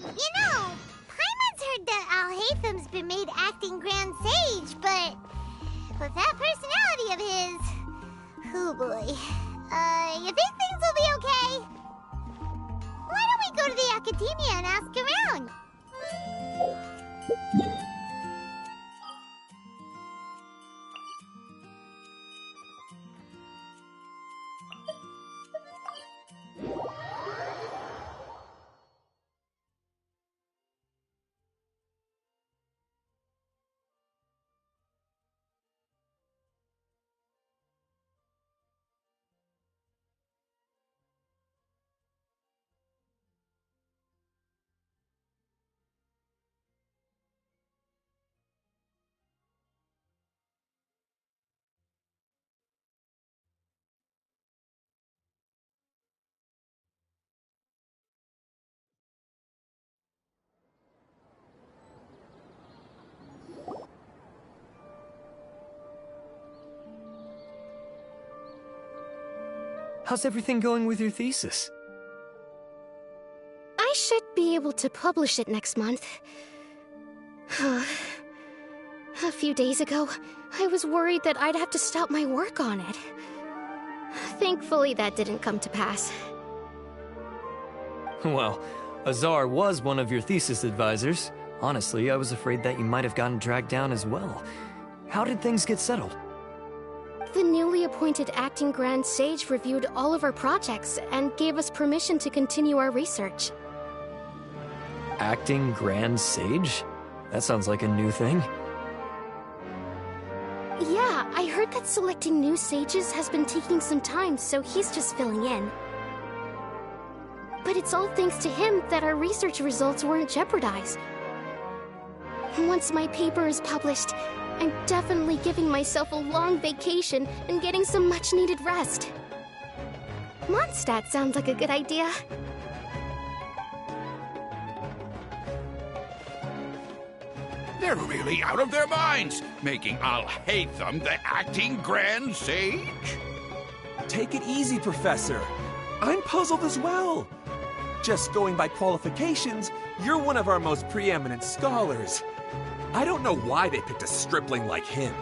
You know, Paimon's heard that Alhatham's been made acting Grand Sage, but with that personality of his, oh boy. You think things will be okay? Why don't we go to the academia and ask around? How's everything going with your thesis? I should be able to publish it next month. A few days ago, I was worried that I'd have to stop my work on it. Thankfully, that didn't come to pass. Well, Azar was one of your thesis advisors. Honestly, I was afraid that you might have gotten dragged down as well. How did things get settled? The newly appointed acting Grand Sage reviewed all of our projects and gave us permission to continue our research. Acting Grand Sage? That sounds like a new thing. Yeah, I heard that selecting new sages has been taking some time, so he's just filling in. But it's all thanks to him that our research results weren't jeopardized. Once my paper is published, I'm definitely giving myself a long vacation and getting some much-needed rest. Mondstadt sounds like a good idea. They're really out of their minds, making Alhaitham the acting Grand Sage. Take it easy, Professor. I'm puzzled as well. Just going by qualifications, you're one of our most preeminent scholars. I don't know why they picked a stripling like him.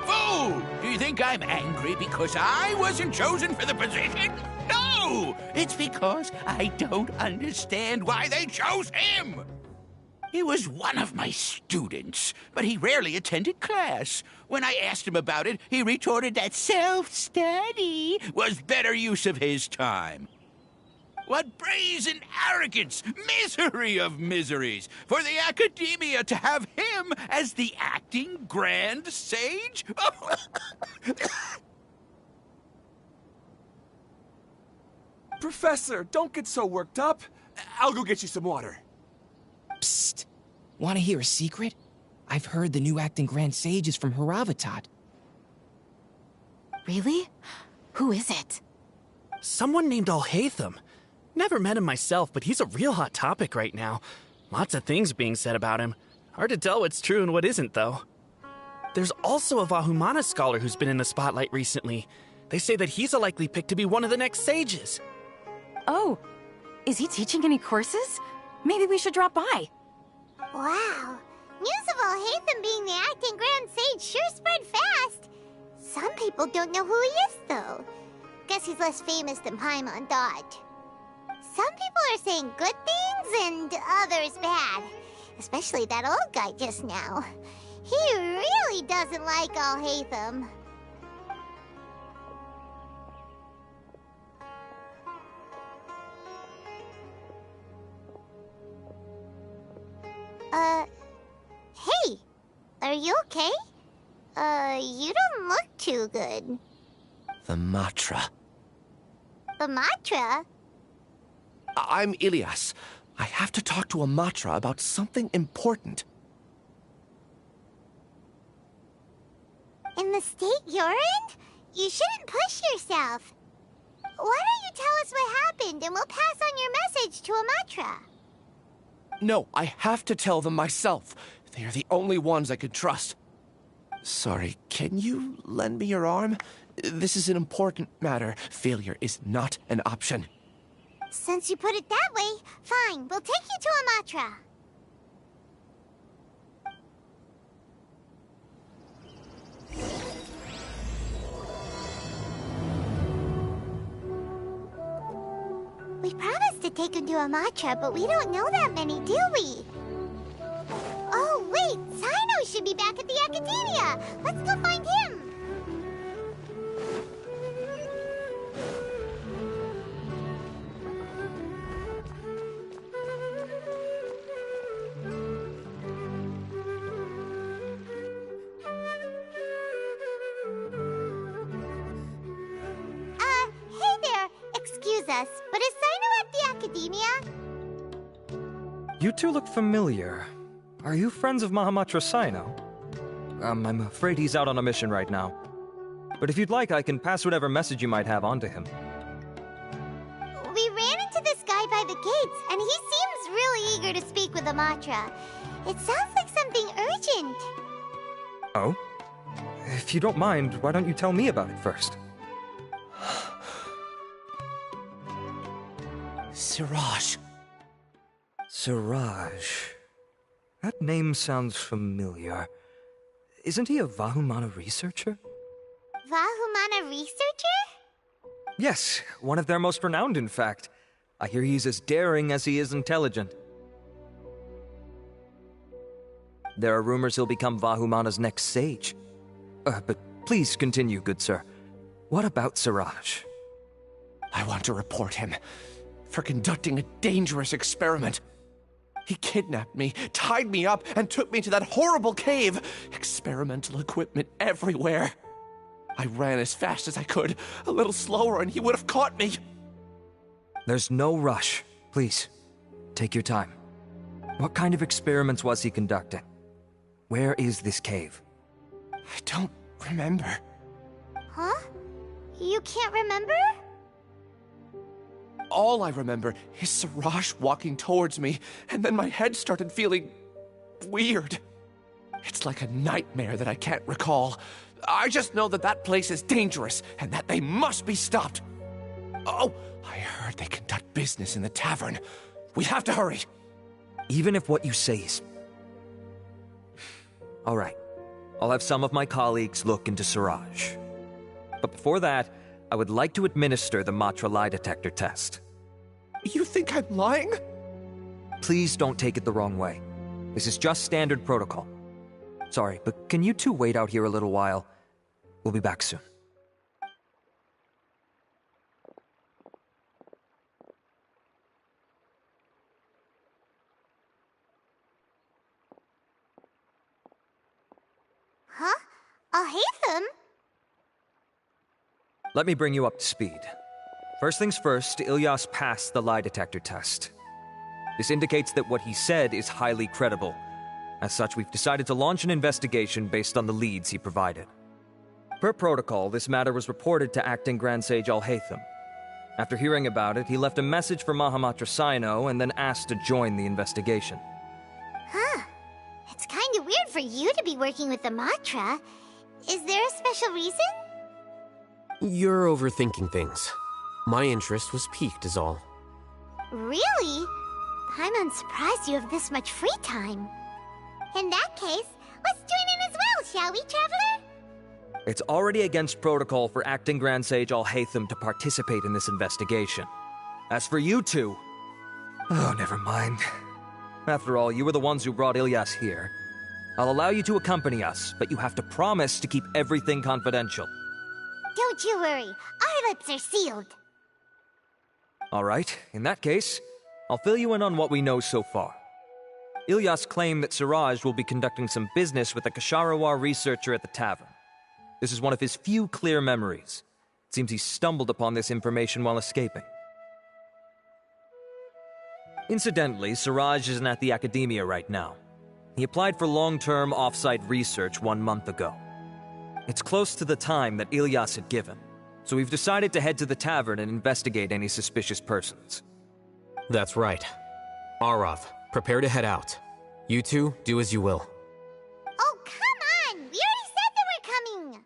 Fool! Do you think I'm angry because I wasn't chosen for the position? No! It's because I don't understand why they chose him! He was one of my students, but he rarely attended class. When I asked him about it, he retorted that self-study was better use of his time. What brazen arrogance, misery of miseries, for the academia to have him as the acting Grand Sage? Professor, don't get so worked up. I'll go get you some water. Psst. Want to hear a secret? I've heard the new acting Grand Sage is from Haravatat. Really? Who is it? Someone named Alhaitham. Never met him myself, but he's a real hot topic right now. Lots of things being said about him. Hard to tell what's true and what isn't, though. There's also a Vahumana scholar who's been in the spotlight recently. They say that he's a likely pick to be one of the next sages. Oh, is he teaching any courses? Maybe we should drop by. Wow. News of Alhaitham being the acting Grand Sage sure spread fast. Some people don't know who he is, though. Guess he's less famous than Paimon thought. Some people are saying good things and others bad. Especially that old guy just now. He really doesn't like Alhaitham. Hey! Are you okay? You don't look too good. The Matra. The Matra? I'm Ilias. I have to talk to a Matra about something important. In the state you're in? You shouldn't push yourself. Why don't you tell us what happened and we'll pass on your message to a Matra? No, I have to tell them myself. They are the only ones I could trust. Sorry, can you lend me your arm? This is an important matter. Failure is not an option. Since you put it that way, fine, we'll take you to Amatra. We promised to take him to Amatra, but we don't know that many, do we? Oh, wait, Sino should be back at the Academia. Let's go find him. Hey there. Excuse us, but is Sino at the Academia? You two look familiar. Are you friends of Mahamatra Sino? I'm afraid he's out on a mission right now. But if you'd like, I can pass whatever message you might have on to him. We ran into this guy by the gates, and he seems really eager to speak with Amatra. It sounds like something urgent. Oh? If you don't mind, why don't you tell me about it first? Siraj. Siraj. That name sounds familiar. Isn't he a Vahumana researcher? Vahumana researcher? Yes, one of their most renowned, in fact. I hear he's as daring as he is intelligent. There are rumors he'll become Vahumana's next sage. But please continue, good sir. What about Siraj? I want to report him for conducting a dangerous experiment. He kidnapped me, tied me up, and took me to that horrible cave. Experimental equipment everywhere. I ran as fast as I could, a little slower, and he would have caught me. There's no rush. Please, take your time. What kind of experiments was he conducting? Where is this cave? I don't remember. Huh? You can't remember? All I remember is Siraj walking towards me, and then my head started feeling weird. It's like a nightmare that I can't recall. I just know that that place is dangerous, and that they must be stopped. Oh, I heard they conduct business in the tavern. We have to hurry. Even if what you say is... All right. I'll have some of my colleagues look into Siraj. But before that, I would like to administer the Matra lie detector test. You think I'm lying? Please don't take it the wrong way. This is just standard protocol. Sorry, but can you two wait out here a little while? We'll be back soon. Huh? I'll hate them. Let me bring you up to speed. First things first, Ilyas passed the lie detector test. This indicates that what he said is highly credible. As such, we've decided to launch an investigation based on the leads he provided. Per protocol, this matter was reported to Acting Grand Sage Al-Haytham. After hearing about it, he left a message for Mahamatra Sino and then asked to join the investigation. Huh. It's kind of weird for you to be working with the Matra. Is there a special reason? You're overthinking things. My interest was piqued is all. Really? I'm surprised you have this much free time. In that case, let's join in as well, shall we, Traveler? It's already against protocol for Acting Grand Sage Al-Haytham to participate in this investigation. As for you two... Oh, never mind. After all, you were the ones who brought Ilyas here. I'll allow you to accompany us, but you have to promise to keep everything confidential. Don't you worry. Our lips are sealed. All right, in that case, I'll fill you in on what we know so far. Ilyas claimed that Siraj will be conducting some business with a Kasharawar researcher at the tavern. This is one of his few clear memories. It seems he stumbled upon this information while escaping. Incidentally, Siraj isn't at the Academia right now. He applied for long-term off-site research 1 month ago. It's close to the time that Ilyas had given, so we've decided to head to the tavern and investigate any suspicious persons. That's right. Arav, prepare to head out. You two, do as you will. Oh, come on! We already said that we're coming!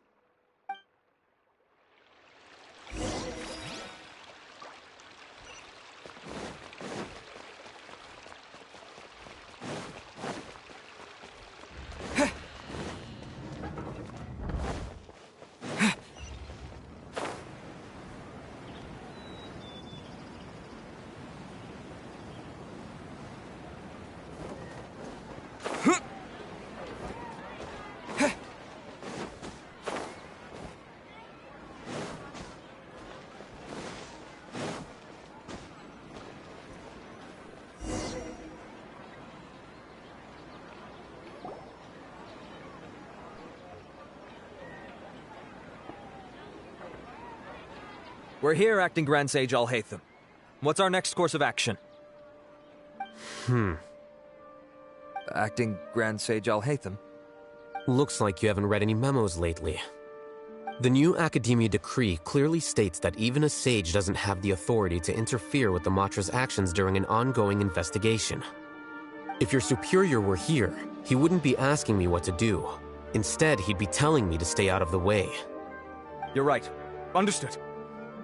We're here, Acting Grand Sage Alhaitham. What's our next course of action? Acting Grand Sage Alhaitham? Looks like you haven't read any memos lately. The new Academia decree clearly states that even a sage doesn't have the authority to interfere with the Matra's actions during an ongoing investigation. If your superior were here, he wouldn't be asking me what to do. Instead, he'd be telling me to stay out of the way. You're right. Understood.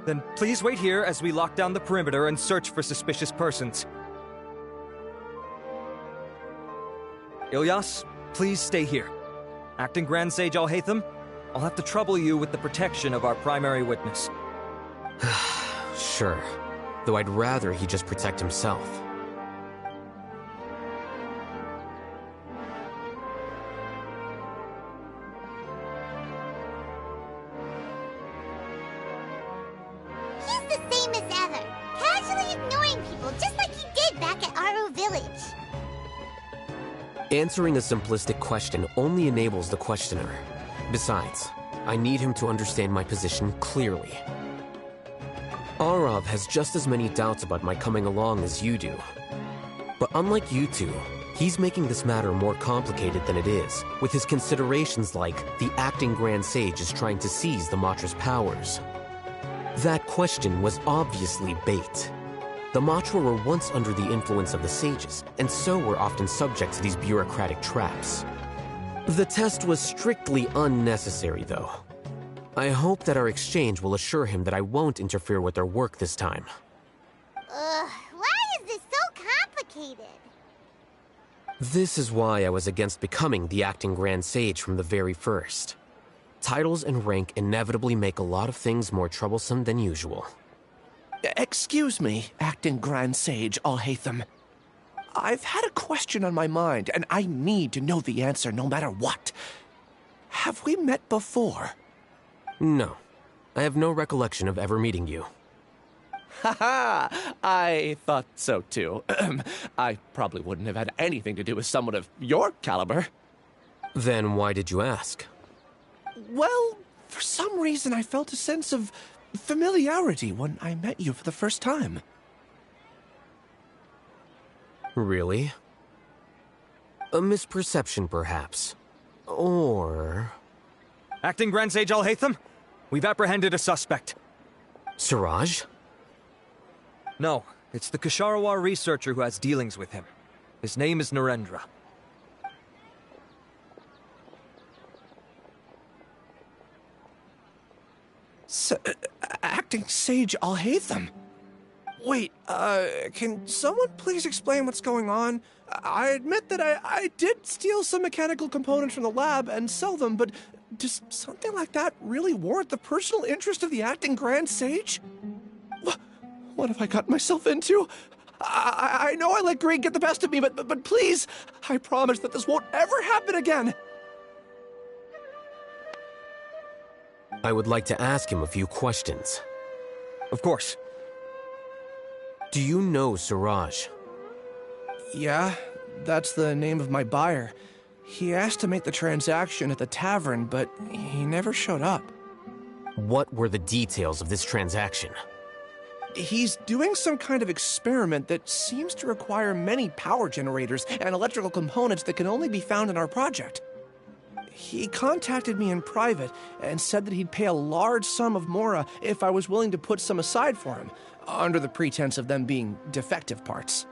Then please wait here as we lock down the perimeter and search for suspicious persons. Ilyas, please stay here. Acting Grand Sage Alhaitham, I'll have to trouble you with the protection of our primary witness. Sure. Though I'd rather he just protect himself. He's the same as ever, casually ignoring people just like he did back at Aru Village. Answering a simplistic question only enables the questioner. Besides, I need him to understand my position clearly. Артов has just as many doubts about my coming along as you do. But unlike you two, he's making this matter more complicated than it is, with his considerations like the acting Grand Sage is trying to seize the Matra's powers. That question was obviously bait. The Matra were once under the influence of the sages, and so were often subject to these bureaucratic traps. The test was strictly unnecessary, though. I hope that our exchange will assure him that I won't interfere with their work this time. Why is this so complicated? This is why I was against becoming the acting Grand Sage from the very first. Titles and rank inevitably make a lot of things more troublesome than usual. Excuse me, Acting Grand Sage Alhaitham. I've had a question on my mind, and I need to know the answer no matter what. Have we met before? No. I have no recollection of ever meeting you. Haha! I thought so too. I probably wouldn't have had anything to do with someone of your caliber. Then why did you ask? Well, for some reason I felt a sense of familiarity when I met you for the first time. Really? A misperception, perhaps. Or... Acting Grand Sage Alhaitham, we've apprehended a suspect. Siraj? No, it's the Ksharawar researcher who has dealings with him. His name is Narendra. Acting Sage Alhaitham? Wait, can someone please explain what's going on? I admit that I did steal some mechanical components from the lab and sell them, but does something like that really warrant the personal interest of the Acting Grand Sage? What have I gotten myself into? I know I let greed get the best of me, but please, I promise that this won't ever happen again. I would like to ask him a few questions. Of course. Do you know Siraj? Yeah, that's the name of my buyer. He asked to make the transaction at the tavern, but he never showed up. What were the details of this transaction? He's doing some kind of experiment that seems to require many power generators and electrical components that can only be found in our project. He contacted me in private and said that he'd pay a large sum of mora if I was willing to put some aside for him, under the pretense of them being defective parts.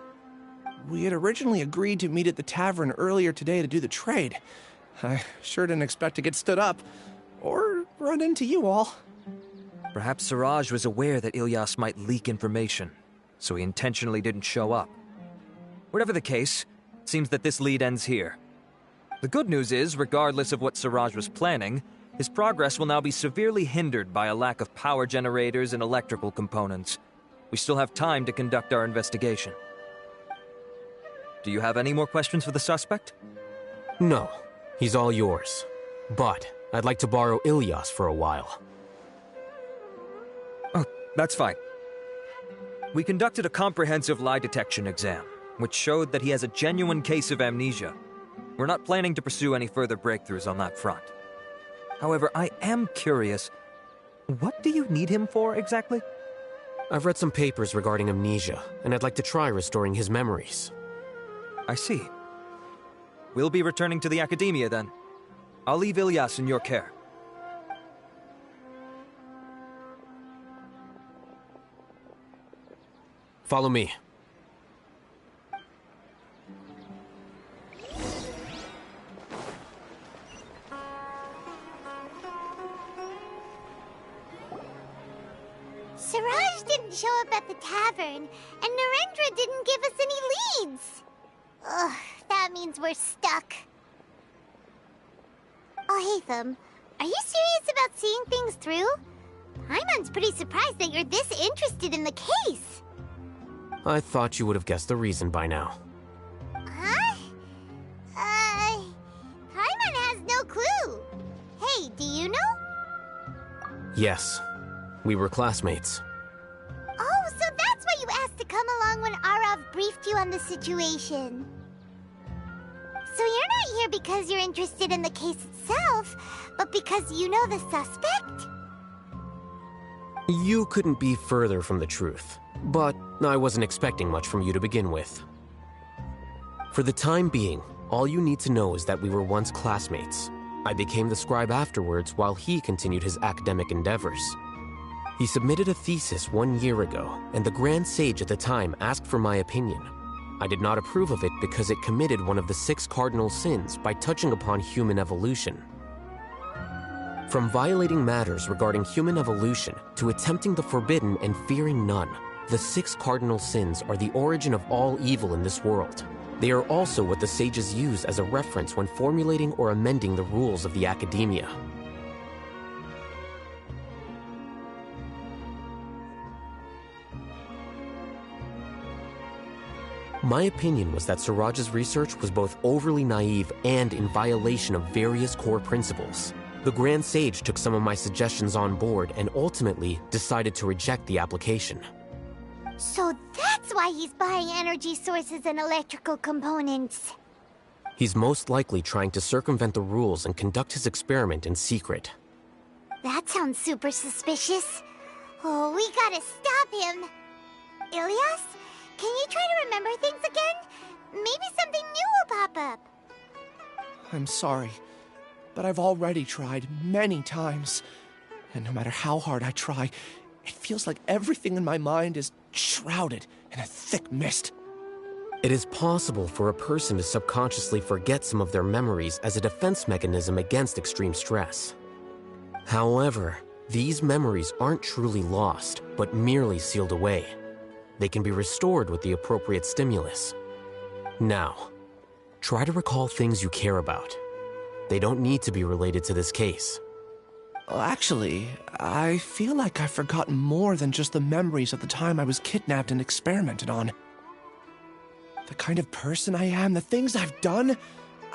We had originally agreed to meet at the tavern earlier today to do the trade. I sure didn't expect to get stood up, or run into you all. Perhaps Siraj was aware that Ilyas might leak information, so he intentionally didn't show up. Whatever the case, it seems that this lead ends here. The good news is, regardless of what Siraj was planning, his progress will now be severely hindered by a lack of power generators and electrical components. We still have time to conduct our investigation. Do you have any more questions for the suspect? No, he's all yours. But I'd like to borrow Ilyas for a while. Oh, that's fine. We conducted a comprehensive lie detection exam, which showed that he has a genuine case of amnesia. We're not planning to pursue any further breakthroughs on that front. However, I am curious, What do you need him for, exactly? I've read some papers regarding amnesia, and I'd like to try restoring his memories. I see. We'll be returning to the Academia, then. I'll leave Ilyas in your care. Follow me. Siraj didn't show up at the tavern, and Narendra didn't give us any leads. Ugh, that means we're stuck. Oh, Hatham, are you serious about seeing things through? Paimon's pretty surprised that you're this interested in the case. I thought you would have guessed the reason by now. Huh? Paimon has no clue. Hey, do you know? Yes, we were classmates. Oh, so that's why you asked to come along when Arav briefed you on the situation. So you're not here because you're interested in the case itself, but because you know the suspect? You couldn't be further from the truth, but I wasn't expecting much from you to begin with. For the time being, all you need to know is that we were once classmates. I became the scribe afterwards while he continued his academic endeavors. He submitted a thesis 1 year ago, and the Grand Sage at the time asked for my opinion. I did not approve of it because it committed one of the 6 cardinal sins by touching upon human evolution. From violating matters regarding human evolution to attempting the forbidden and fearing none, the 6 cardinal sins are the origin of all evil in this world. They are also what the sages use as a reference when formulating or amending the rules of the Academia. My opinion was that Siraj's research was both overly naive and in violation of various core principles. The Grand Sage took some of my suggestions on board and ultimately decided to reject the application. So that's why he's buying energy sources and electrical components. He's most likely trying to circumvent the rules and conduct his experiment in secret. That sounds super suspicious. Oh, we gotta stop him. Ilyas, can you try to remember things again? Maybe something new will pop up. I'm sorry, but I've already tried many times. And no matter how hard I try, it feels like everything in my mind is shrouded in a thick mist. It is possible for a person to subconsciously forget some of their memories as a defense mechanism against extreme stress. However, these memories aren't truly lost, but merely sealed away. They can be restored with the appropriate stimulus. Now, try to recall things you care about. They don't need to be related to this case. Well, actually, I feel like I've forgotten more than just the memories of the time I was kidnapped and experimented on. The kind of person I am, the things I've done,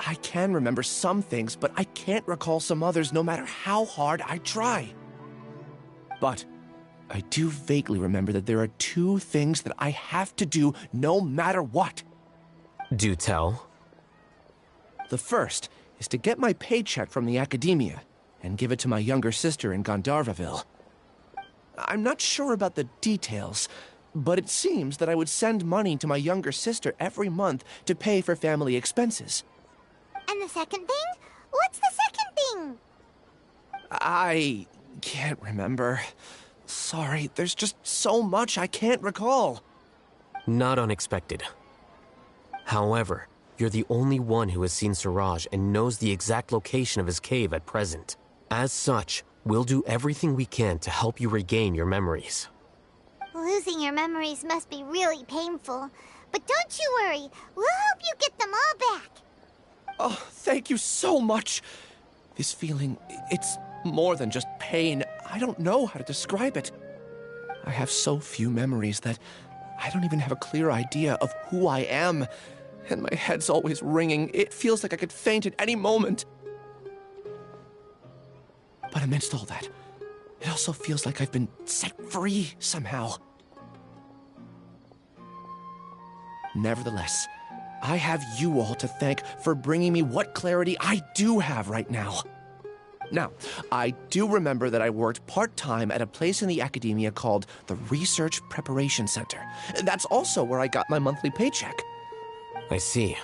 I can remember some things, but I can't recall some others no matter how hard I try. But I do vaguely remember that there are 2 things that I have to do no matter what. Do tell. The first is to get my paycheck from the Academia and give it to my younger sister in Gandharvaville. I'm not sure about the details, but it seems that I would send money to my younger sister every month to pay for family expenses. And the second thing? What's the second thing? I can't remember. Sorry, there's just so much I can't recall. Not unexpected. However, you're the only one who has seen Siraj and knows the exact location of his cave at present. As such, we'll do everything we can to help you regain your memories. Losing your memories must be really painful. But don't you worry, we'll help you get them all back. Oh, thank you so much. This feeling, it's more than just pain. I don't know how to describe it. I have so few memories that I don't even have a clear idea of who I am. And my head's always ringing. It feels like I could faint at any moment. But amidst all that, it also feels like I've been set free somehow. Nevertheless, I have you all to thank for bringing me what clarity I do have right now. Now, I do remember that I worked part-time at a place in the academia called the Research Preparation Center. That's also where I got my monthly paycheck. I see.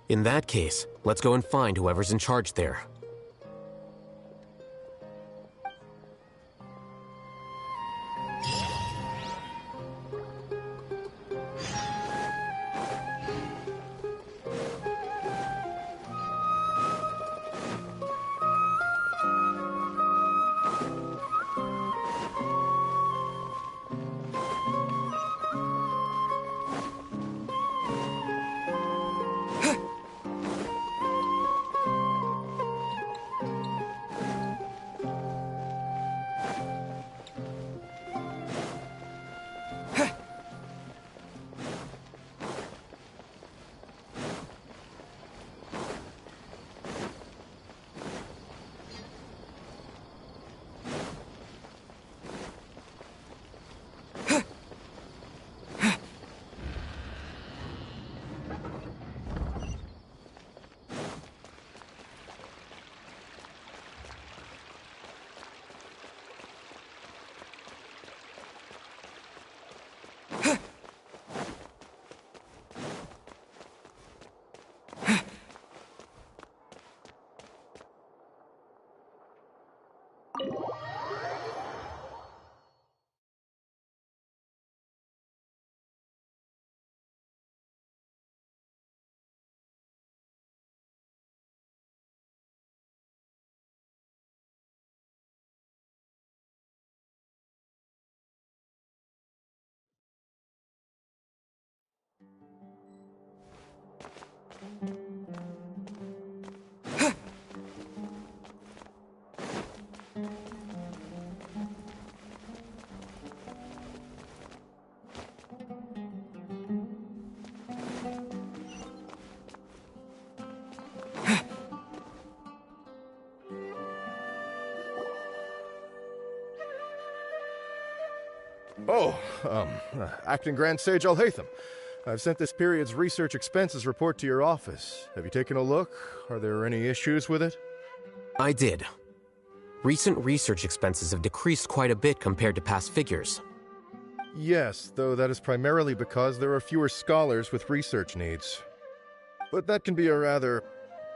In that case, let's go and find whoever's in charge there. Oh, Acting Grand Sage Alhaitham. I've sent this period's research expenses report to your office. Have you taken a look? Are there any issues with it? I did. Recent research expenses have decreased quite a bit compared to past figures. Yes, though that is primarily because there are fewer scholars with research needs. But that can be a rather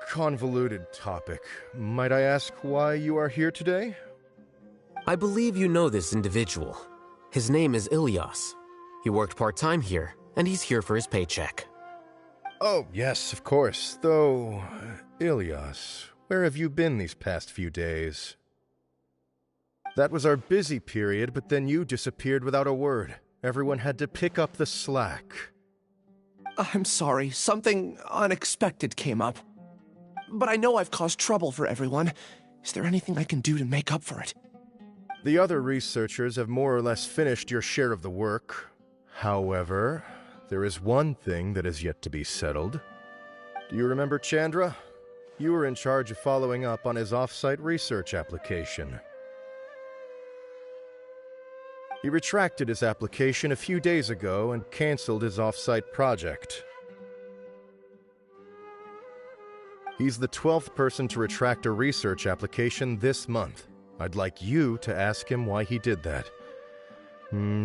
convoluted topic. Might I ask why you are here today? I believe you know this individual. His name is Ilyas. He worked part-time here, and he's here for his paycheck. Oh, yes, of course. Though, Ilyas, where have you been these past few days? That was our busy period, but then you disappeared without a word. Everyone had to pick up the slack. I'm sorry, something unexpected came up. But I know I've caused trouble for everyone. Is there anything I can do to make up for it? The other researchers have more or less finished your share of the work. However, there is one thing that is yet to be settled. Do you remember Chandra? You were in charge of following up on his off-site research application. He retracted his application a few days ago and canceled his off-site project. He's the 12th person to retract a research application this month. I'd like you to ask him why he did that.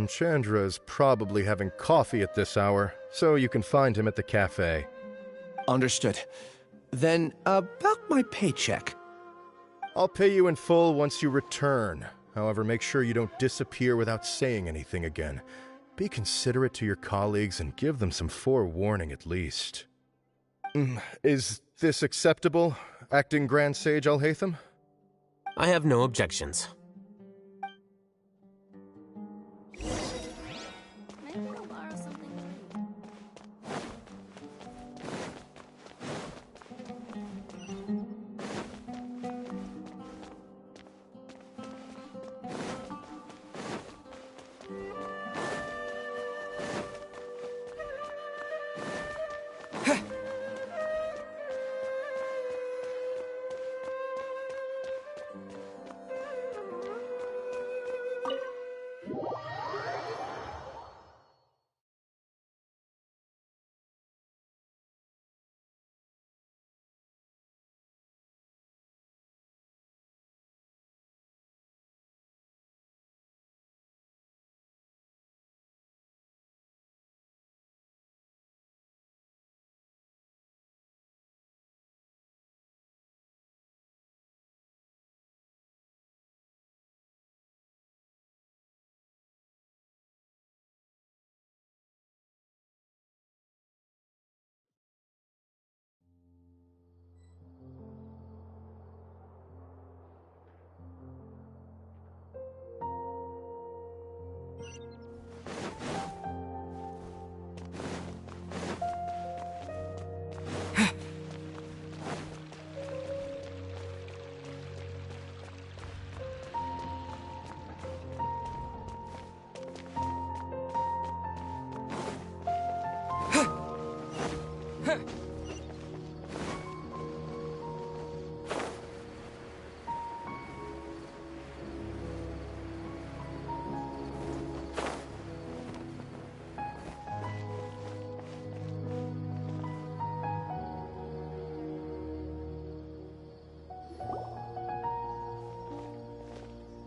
Chandra is probably having coffee at this hour, so you can find him at the cafe. Understood. Then, about my paycheck. I'll pay you in full once you return. However, make sure you don't disappear without saying anything again. Be considerate to your colleagues and give them some forewarning at least. Is this acceptable, Acting Grand Sage Alhaitham? I have no objections.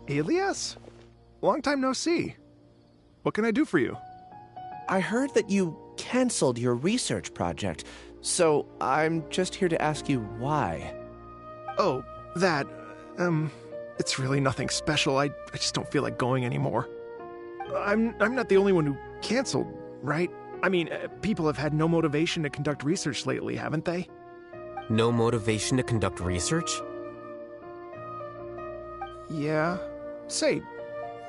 Ilias? Long time no see. What can I do for you? I heard that you canceled your research project, so I'm just here to ask you why. Oh, that, it's really nothing special. I just don't feel like going anymore. I'm not the only one who canceled, right? I mean, people have had no motivation to conduct research lately, haven't they? No motivation to conduct research? Yeah. Say,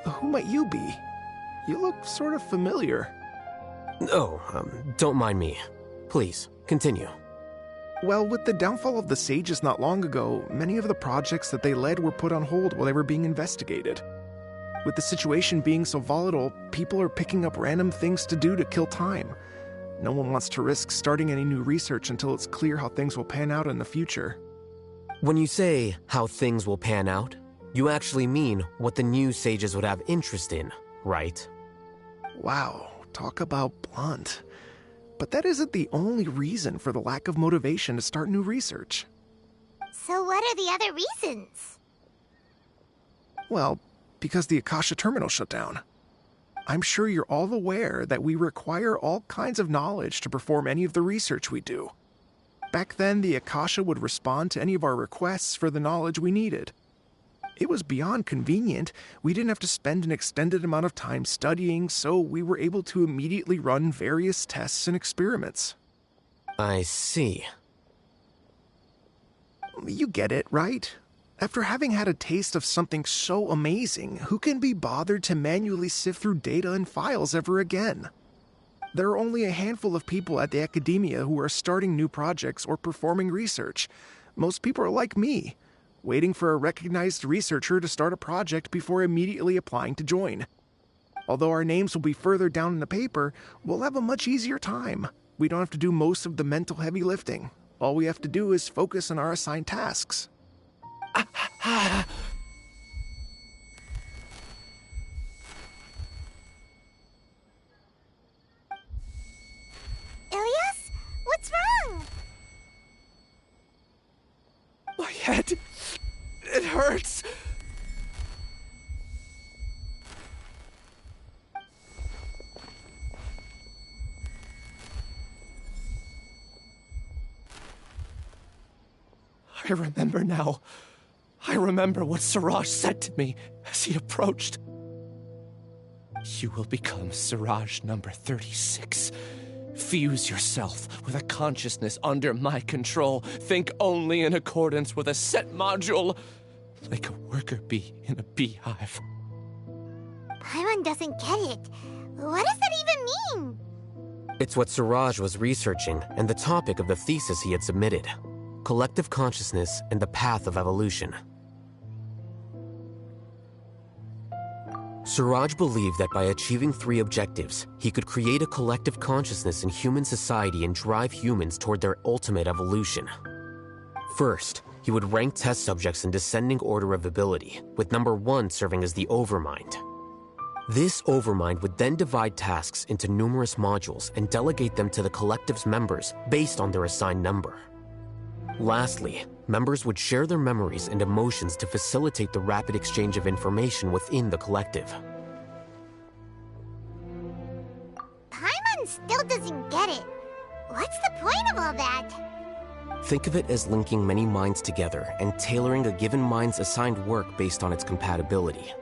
who might you be? You look sort of familiar. Oh, don't mind me. Please, continue. Well, with the downfall of the sages not long ago, many of the projects that they led were put on hold while they were being investigated. With the situation being so volatile, people are picking up random things to do to kill time. No one wants to risk starting any new research until it's clear how things will pan out in the future. When you say how things will pan out, you actually mean what the new sages would have interest in, right? Wow, talk about blunt. But that isn't the only reason for the lack of motivation to start new research. So what are the other reasons? Well, because the Akasha terminal shut down. I'm sure you're all aware that we require all kinds of knowledge to perform any of the research we do. Back then, the Akasha would respond to any of our requests for the knowledge we needed. It was beyond convenient. We didn't have to spend an extended amount of time studying, so we were able to immediately run various tests and experiments. I see. You get it, right? After having had a taste of something so amazing, who can be bothered to manually sift through data and files ever again? There are only a handful of people at the academia who are starting new projects or performing research. Most people are like me, waiting for a recognized researcher to start a project before immediately applying to join. Although our names will be further down in the paper, we'll have a much easier time. We don't have to do most of the mental heavy lifting. All we have to do is focus on our assigned tasks. Ilias? What's wrong? My head... it hurts! I remember now. I remember what Siraj said to me as he approached. You will become Siraj number 36. Fuse yourself with a consciousness under my control. Think only in accordance with a set module, like a worker bee in a beehive. Paimon doesn't get it. What does that even mean? It's what Siraj was researching and the topic of the thesis he had submitted. Collective consciousness and the path of evolution. Siraj believed that by achieving 3 objectives, he could create a collective consciousness in human society and drive humans toward their ultimate evolution. First, he would rank test subjects in descending order of ability, with number 1 serving as the overmind. This overmind would then divide tasks into numerous modules and delegate them to the collective's members based on their assigned number. Lastly, members would share their memories and emotions to facilitate the rapid exchange of information within the collective. Paimon still doesn't get it. What's the point of all that? Think of it as linking many minds together and tailoring a given mind's assigned work based on its compatibility.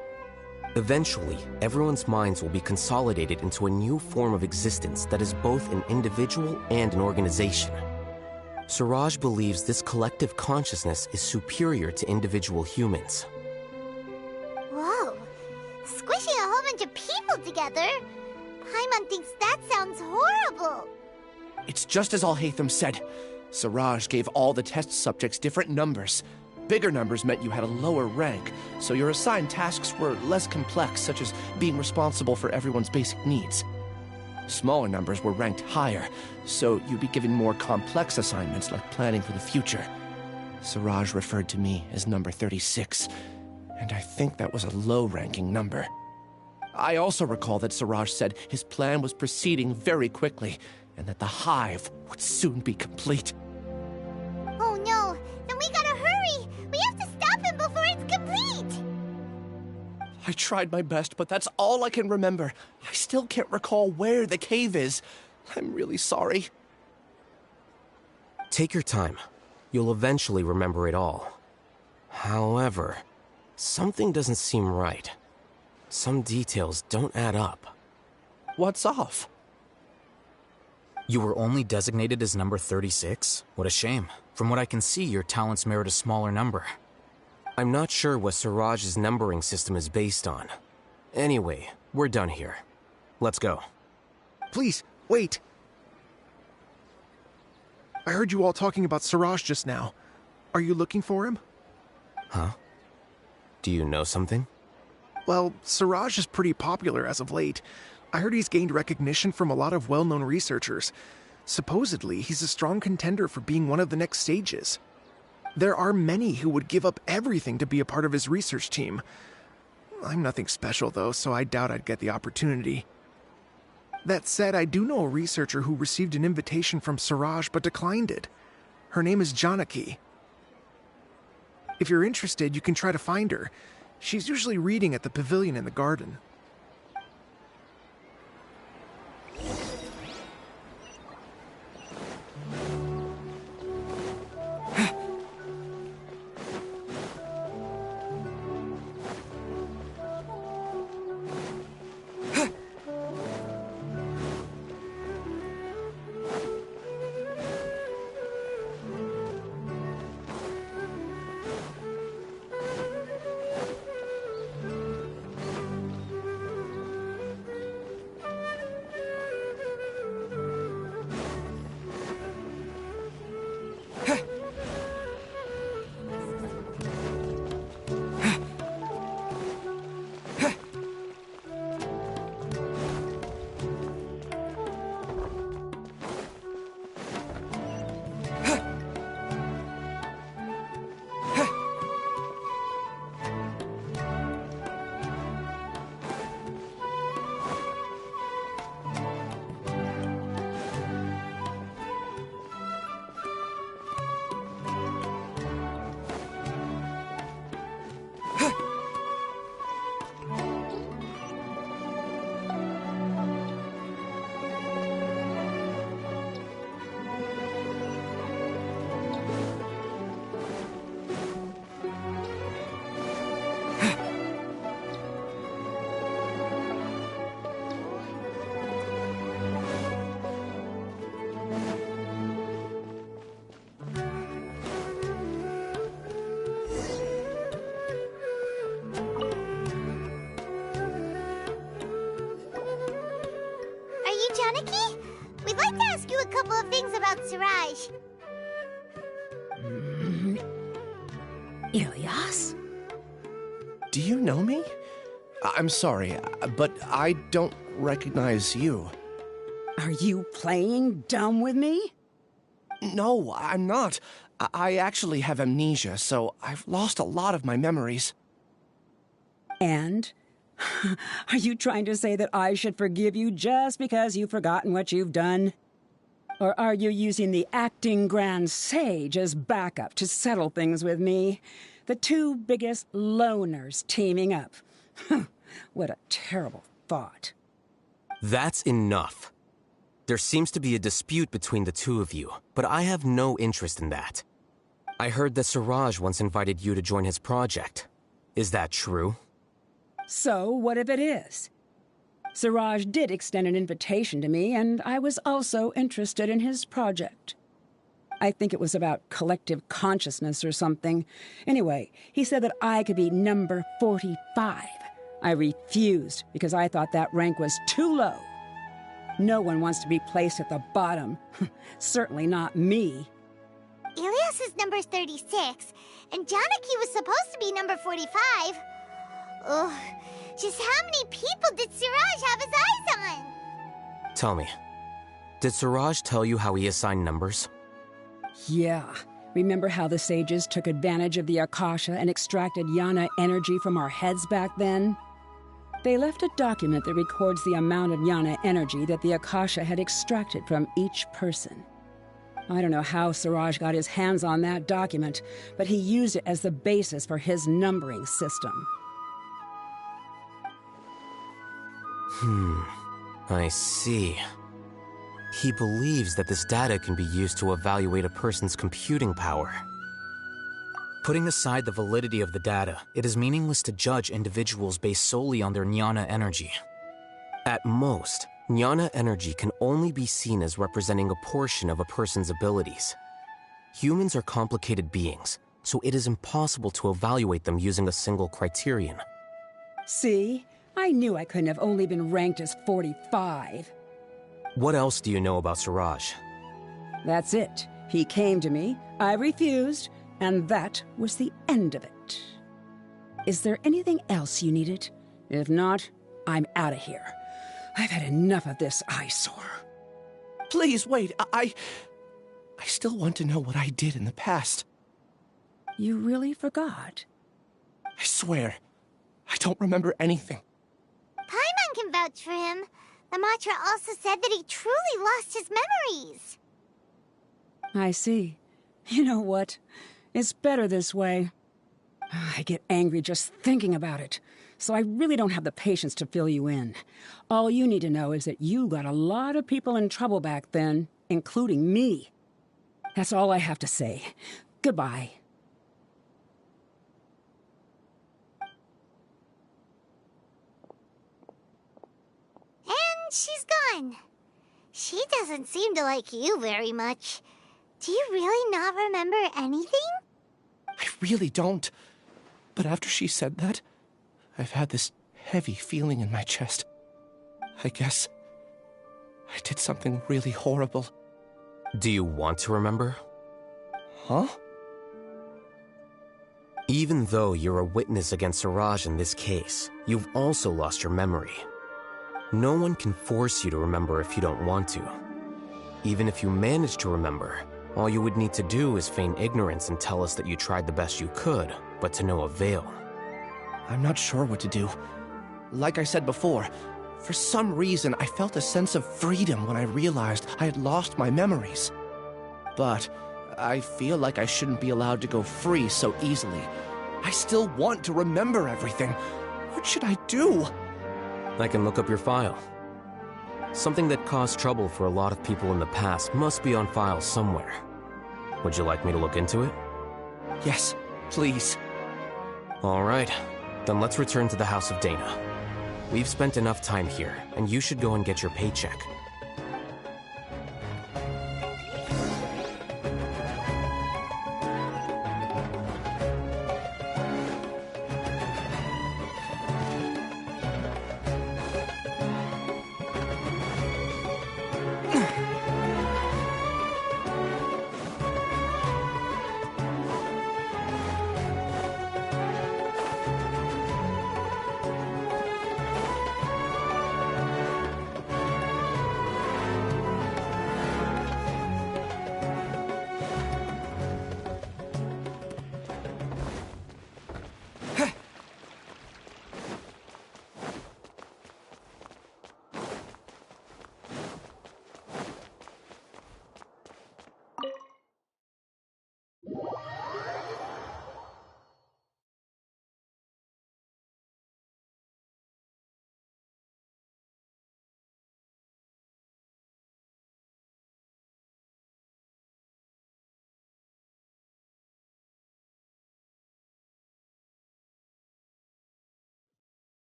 Eventually, everyone's minds will be consolidated into a new form of existence that is both an individual and an organization. Siraj believes this collective consciousness is superior to individual humans. Whoa. Squishing a whole bunch of people together? Paimon thinks that sounds horrible. It's just as Al-Haytham said. Siraj gave all the test subjects different numbers. Bigger numbers meant you had a lower rank, so your assigned tasks were less complex, such as being responsible for everyone's basic needs. Smaller numbers were ranked higher, so you'd be given more complex assignments like planning for the future. Siraj referred to me as number 36, and I think that was a low-ranking number. I also recall that Siraj said his plan was proceeding very quickly, and that the hive would soon be complete. Oh no, then we gotta hurry! We have to stop him before it's complete! tried my best, but that's all I can remember. I still can't recall where the cave is. I'm really sorry. Take your time. You'll eventually remember it all. However, something doesn't seem right. Some details don't add up. What's off? You were only designated as number 36? What a shame. From what I can see, your talents merit a smaller number. I'm not sure what Siraj's numbering system is based on. Anyway, we're done here. Let's go. Please, wait. I heard you all talking about Siraj just now. Are you looking for him? Huh? Do you know something? Well, Siraj is pretty popular as of late. I heard he's gained recognition from a lot of well-known researchers. Supposedly, he's a strong contender for being one of the next sages. There are many who would give up everything to be a part of his research team. I'm nothing special, though, so I doubt I'd get the opportunity. That said, I do know a researcher who received an invitation from Siraj but declined it. Her name is Janaki. If you're interested, you can try to find her. She's usually reading at the pavilion in the garden. Janaki? We'd like to ask you a couple of things about Siraj. Ilyas? Do you know me? I'm sorry, but I don't recognize you. Are you playing dumb with me? No, I'm not. I actually have amnesia, so I've lost a lot of my memories. And? Are you trying to say that I should forgive you just because you've forgotten what you've done? Or are you using the acting grand sage as backup to settle things with me? The two biggest loners teaming up. What a terrible thought. That's enough. There seems to be a dispute between the two of you, but I have no interest in that. I heard that Siraj once invited you to join his project. Is that true? So, what if it is? Siraj did extend an invitation to me, and I was also interested in his project. I think it was about collective consciousness or something. Anyway, he said that I could be number 45. I refused because I thought that rank was too low. No one wants to be placed at the bottom. Certainly not me. Ilyas is number 36, and Janaki was supposed to be number 45. Ugh, just how many people did Siraj have his eyes on? Tell me, did Siraj tell you how he assigned numbers? Yeah. Remember how the sages took advantage of the Akasha and extracted Yana energy from our heads back then? They left a document that records the amount of Yana energy that the Akasha had extracted from each person. I don't know how Siraj got his hands on that document, but he used it as the basis for his numbering system. I see. He believes that this data can be used to evaluate a person's computing power. Putting aside the validity of the data, it is meaningless to judge individuals based solely on their jnana energy. At most, jnana energy can only be seen as representing a portion of a person's abilities. Humans are complicated beings, so it is impossible to evaluate them using a single criterion. See? I knew I couldn't have only been ranked as 45. What else do you know about Suraj? That's it. He came to me, I refused, and that was the end of it. Is there anything else you needed? If not, I'm out of here. I've had enough of this eyesore. Please, wait. I still want to know what I did in the past. You really forgot? I swear, I don't remember anything. Paimon can vouch for him. The mantra also said that he truly lost his memories. I see. You know what? It's better this way. I get angry just thinking about it, so I really don't have the patience to fill you in. All you need to know is that you got a lot of people in trouble back then, including me. That's all I have to say. Goodbye. And she's gone. She doesn't seem to like you very much. Do you really not remember anything? I really don't. But after she said that, I've had this heavy feeling in my chest. I guess I did something really horrible. Do you want to remember? Huh? Even though you're a witness against Suraj in this case, you've also lost your memory. No one can force you to remember if you don't want to. Even if you manage to remember, all you would need to do is feign ignorance and tell us that you tried the best you could, but to no avail. I'm not sure what to do. Like I said before, for some reason I felt a sense of freedom when I realized I had lost my memories. But I feel like I shouldn't be allowed to go free so easily. I still want to remember everything. What should I do? I can look up your file. Something that caused trouble for a lot of people in the past must be on file somewhere. Would you like me to look into it? Yes, please. All right, then let's return to the House of Dana. We've spent enough time here, and you should go and get your paycheck.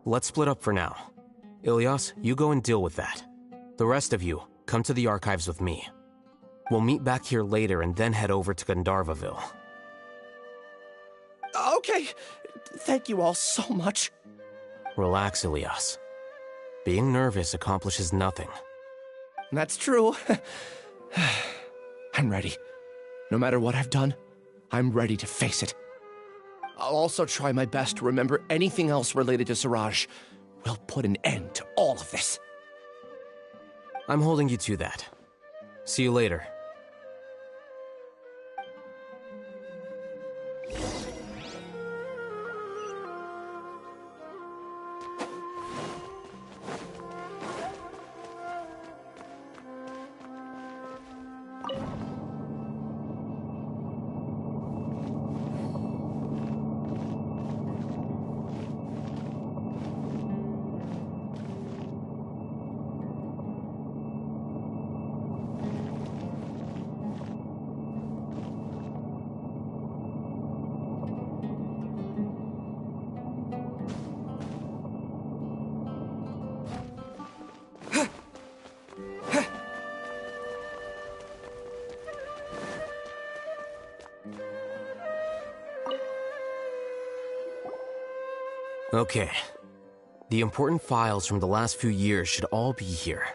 Let's split up for now. Ilyas, you go and deal with that. The rest of you, come to the archives with me. We'll meet back here later and then head over to Gandharvaville. Okay. Thank you all so much. Relax, Ilyas. Being nervous accomplishes nothing. That's true. I'm ready. No matter what I've done, I'm ready to face it. I'll also try my best to remember anything else related to Suraj. We'll put an end to all of this. I'm holding you to that. See you later. Okay. The important files from the last few years should all be here.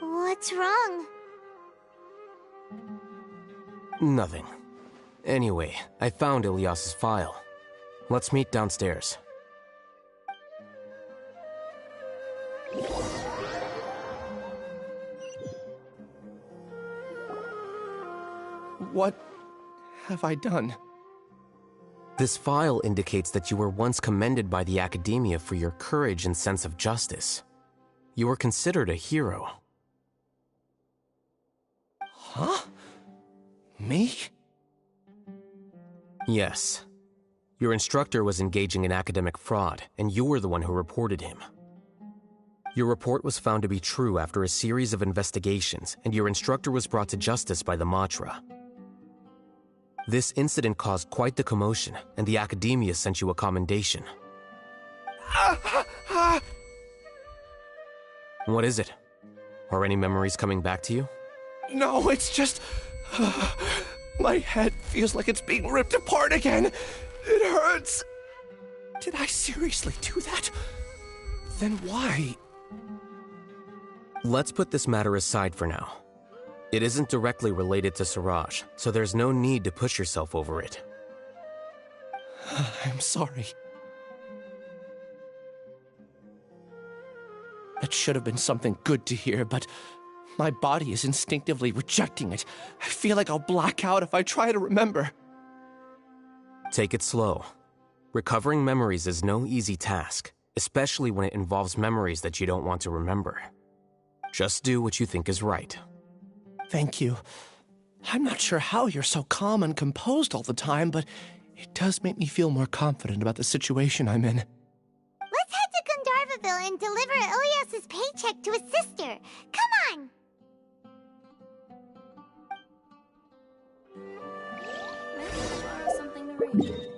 What's wrong? Nothing. Anyway, I found Ilyas's file. Let's meet downstairs. What have I done? This file indicates that you were once commended by the Academia for your courage and sense of justice. You were considered a hero. Huh? Me? Yes. Your instructor was engaging in academic fraud, and you were the one who reported him. Your report was found to be true after a series of investigations, and your instructor was brought to justice by the Matra. This incident caused quite the commotion, and the Academia sent you a commendation. What is it? Are any memories coming back to you? No, it's just... my head feels like it's being ripped apart again. It hurts. Did I seriously do that? Then why? Let's put this matter aside for now. It isn't directly related to Siraj, so there's no need to push yourself over it. I'm sorry. That should have been something good to hear, but my body is instinctively rejecting it. I feel like I'll black out if I try to remember. Take it slow. Recovering memories is no easy task, especially when it involves memories that you don't want to remember. Just do what you think is right. Thank you. I'm not sure how you're so calm and composed all the time, but it does make me feel more confident about the situation I'm in. Let's head to Gandharvaville and deliver Ilyas's paycheck to his sister. Come on! Something to read.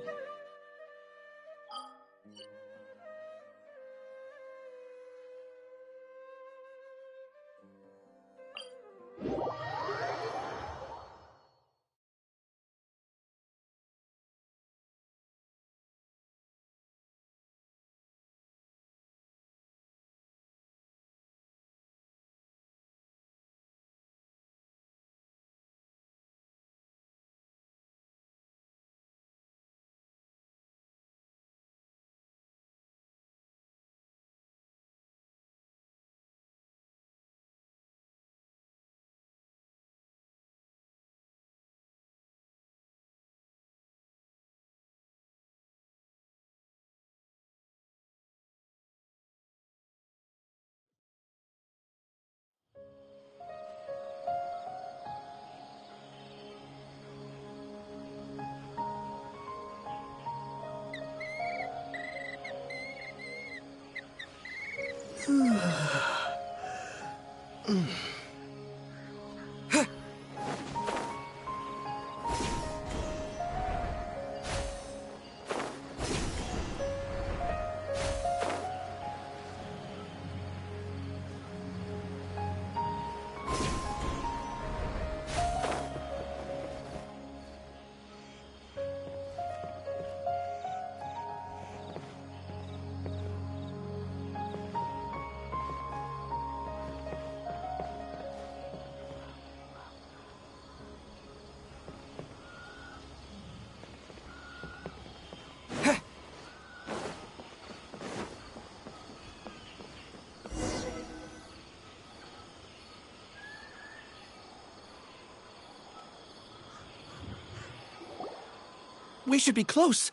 We should be close.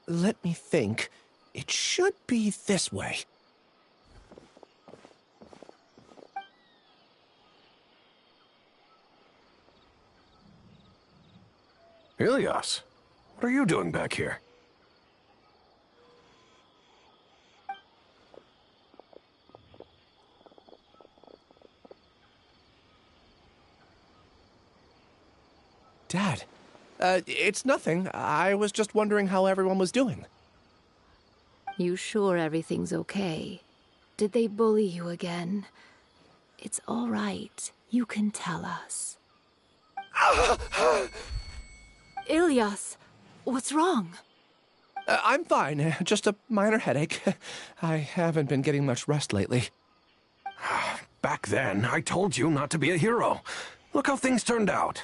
Let me think. It should be this way. Ilias, what are you doing back here? Dad, it's nothing. I was just wondering how everyone was doing. You sure everything's okay? Did they bully you again? It's all right. You can tell us. Ilias, what's wrong? I'm fine. Just a minor headache. I haven't been getting much rest lately. Back then, I told you not to be a hero. Look how things turned out.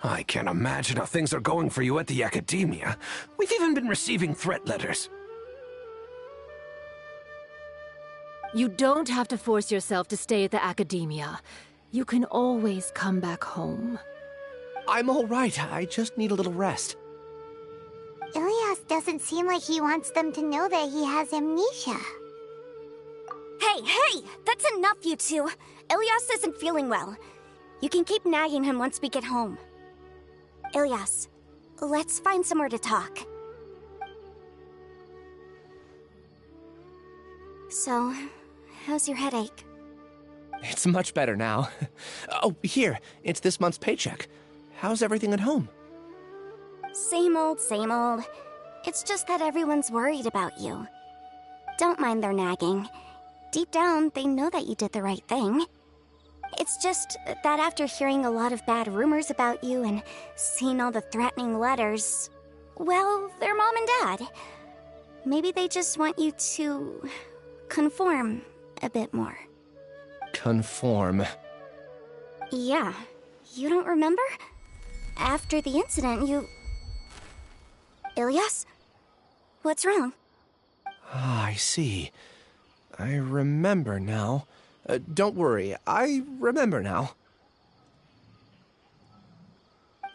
I can't imagine how things are going for you at the academia. We've even been receiving threat letters. You don't have to force yourself to stay at the academia. You can always come back home. I'm all right. I just need a little rest. Ilias doesn't seem like he wants them to know that he has amnesia. Hey! That's enough, you two. Ilias isn't feeling well. You can keep nagging him once we get home. Ilias, let's find somewhere to talk. So, how's your headache? It's much better now. Oh, here. It's this month's paycheck. How's everything at home? Same old, same old. It's just that everyone's worried about you. Don't mind their nagging. Deep down, they know that you did the right thing. It's just that after hearing a lot of bad rumors about you and seeing all the threatening letters, well, they're mom and dad. Maybe they just want you to conform a bit more. Conform. Yeah. You don't remember? After the incident, you... Ilias? What's wrong? Ah, I see. I remember now. Don't worry, I remember now.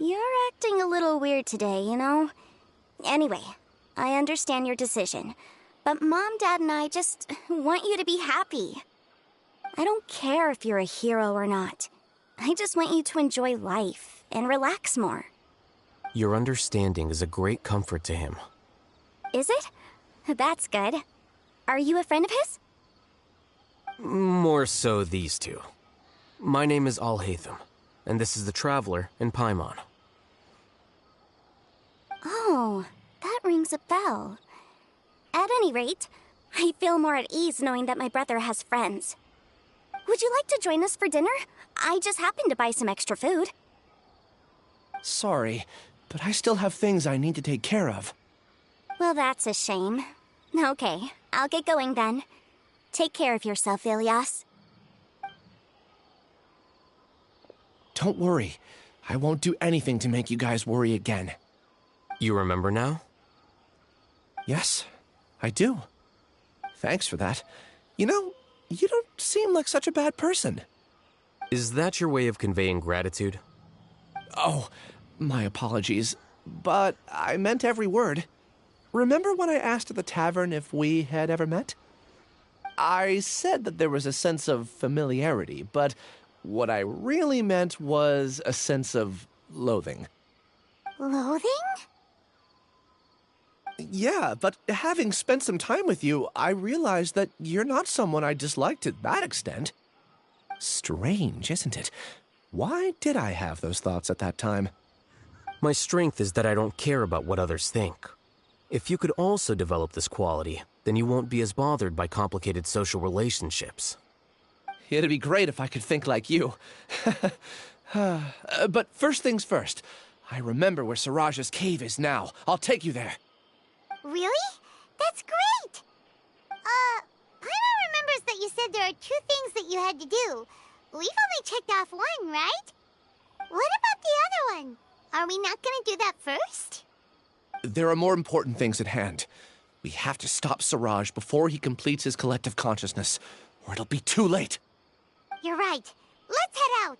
You're acting a little weird today, you know? Anyway, I understand your decision. But Mom, Dad, and I just want you to be happy. I don't care if you're a hero or not. I just want you to enjoy life and relax more. Your understanding is a great comfort to him. Is it? That's good. Are you a friend of his? More so these two. My name is Alhaitham, and this is the Traveler in Paimon. Oh, that rings a bell. At any rate, I feel more at ease knowing that my brother has friends. Would you like to join us for dinner? I just happened to buy some extra food. Sorry, but I still have things I need to take care of. Well, that's a shame. Okay, I'll get going then. Take care of yourself, Ilias. Don't worry. I won't do anything to make you guys worry again. You remember now? Yes, I do. Thanks for that. You know, you don't seem like such a bad person. Is that your way of conveying gratitude? Oh, my apologies. But I meant every word. Remember when I asked at the tavern if we had ever met? I said that there was a sense of familiarity, but what I really meant was a sense of loathing. Loathing? Yeah, but having spent some time with you, I realized that you're not someone I dislike to that extent. Strange, isn't it? Why did I have those thoughts at that time? My strength is that I don't care about what others think. If you could also develop this quality, then you won't be as bothered by complicated social relationships. It'd be great if I could think like you. But first things first. I remember where Siraj's cave is now. I'll take you there. Really? That's great! Paimon remembers that you said there are 2 things that you had to do. We've only checked off 1, right? What about the other one? Are we not gonna do that first? There are more important things at hand. We have to stop Siraj before he completes his collective consciousness, or it'll be too late. You're right. Let's head out.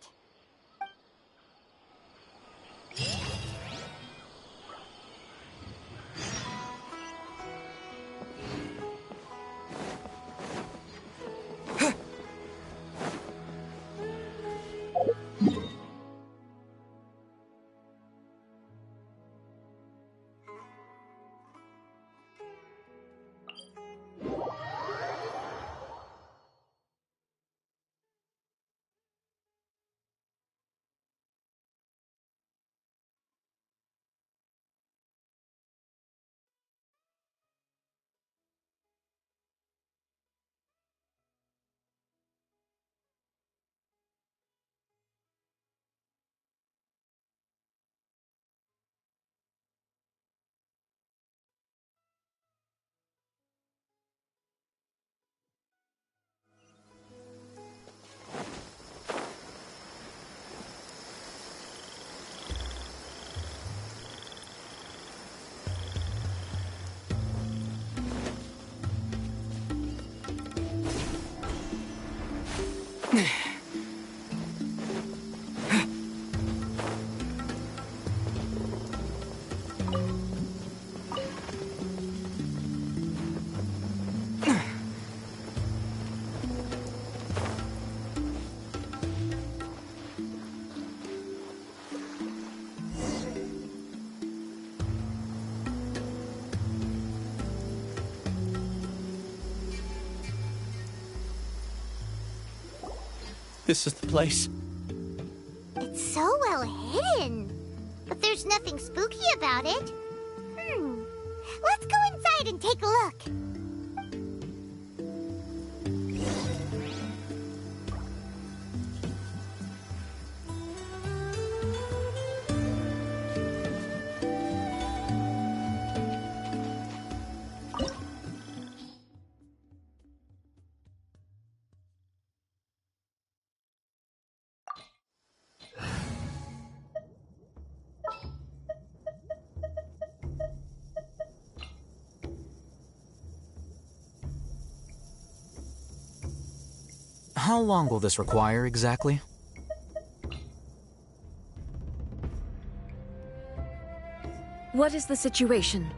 This is the place. It's so well hidden. But there's nothing spooky about it. Let's go inside and take a look. How long will this require exactly? What is the situation?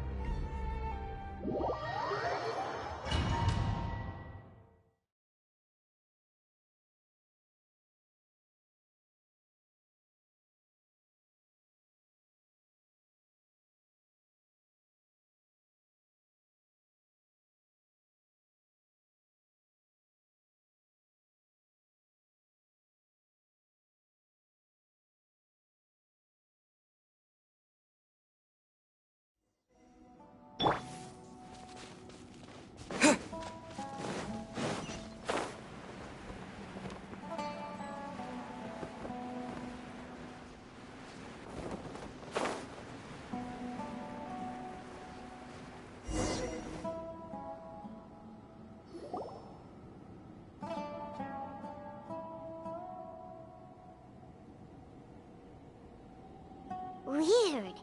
Weird.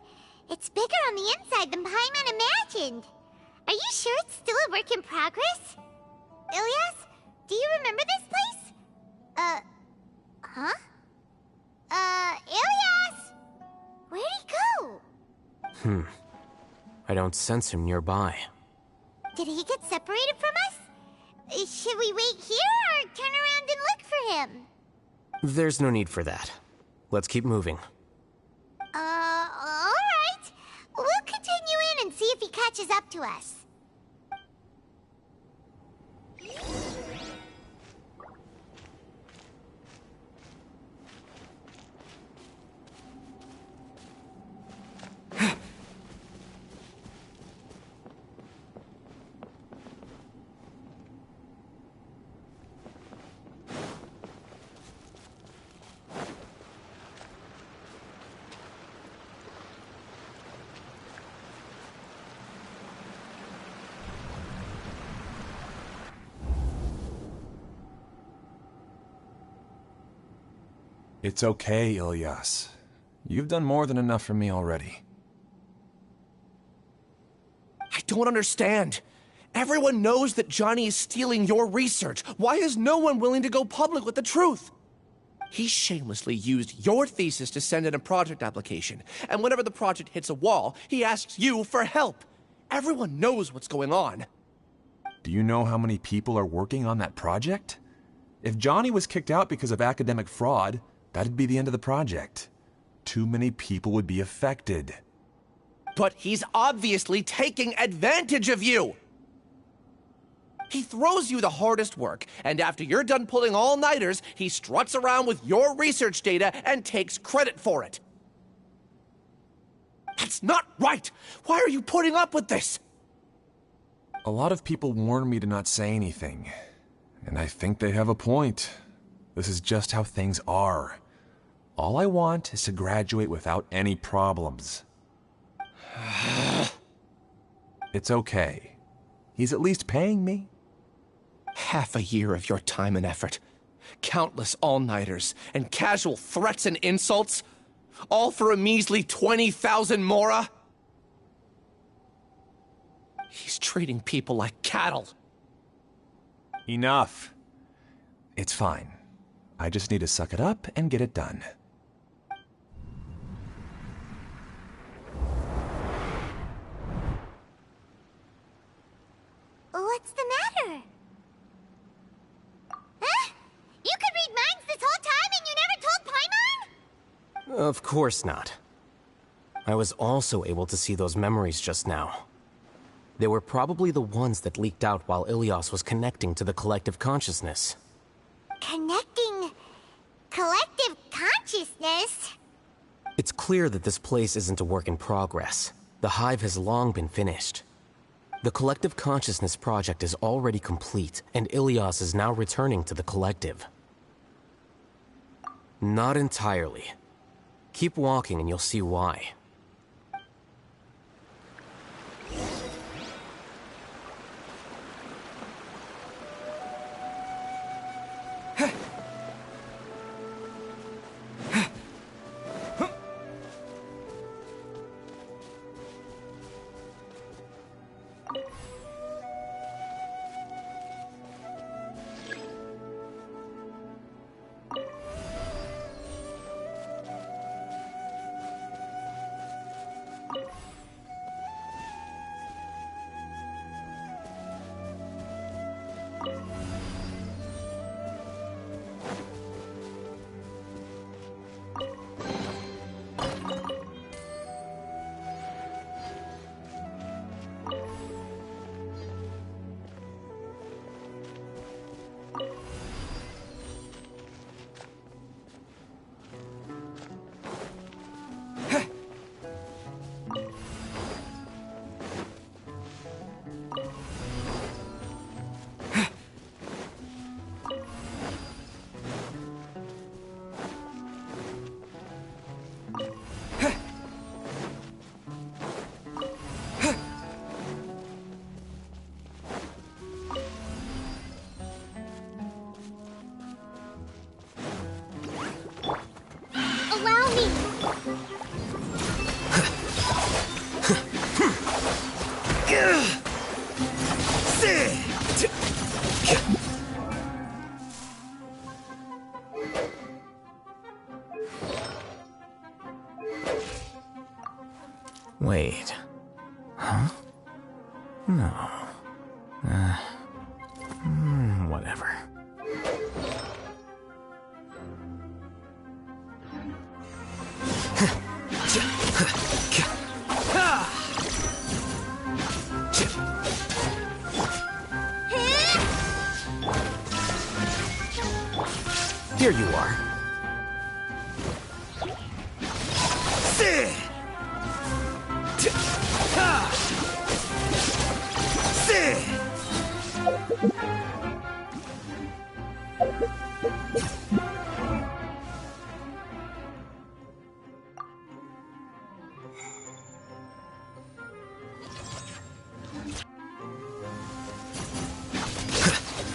It's bigger on the inside than Paimon imagined. Are you sure it's still a work in progress? Ilyas, do you remember this place? Huh? Ilyas! Where'd he go? I don't sense him nearby. Did he get separated from us? Should we wait here or turn around and look for him? There's no need for that. Let's keep moving. Alright. We'll continue in and see if he catches up to us. It's okay, Ilyas. You've done more than enough for me already. I don't understand. Everyone knows that Johnny is stealing your research. Why is no one willing to go public with the truth? He shamelessly used your thesis to send in a project application, and whenever the project hits a wall, he asks you for help. Everyone knows what's going on. Do you know how many people are working on that project? If Johnny was kicked out because of academic fraud, that'd be the end of the project. Too many people would be affected. But he's obviously taking advantage of you! He throws you the hardest work, and after you're done pulling all-nighters, he struts around with your research data and takes credit for it. That's not right! Why are you putting up with this? A lot of people warn me to not say anything, and I think they have a point. This is just how things are. All I want is to graduate without any problems. It's okay. He's at least paying me. Half a year of your time and effort, countless all-nighters, and casual threats and insults, all for a measly 20,000 mora? He's treating people like cattle. Enough. It's fine. I just need to suck it up and get it done. What's the matter? Huh? You could read minds this whole time and you never told Paimon? Of course not. I was also able to see those memories just now. They were probably the ones that leaked out while Ilias was connecting to the collective consciousness. Connecting collective consciousness? It's clear that this place isn't a work in progress. The hive has long been finished. The collective consciousness project is already complete, and Ilias is now returning to the collective. Not entirely. Keep walking and you'll see why. Wait. Huh? No. Whatever. Here you are.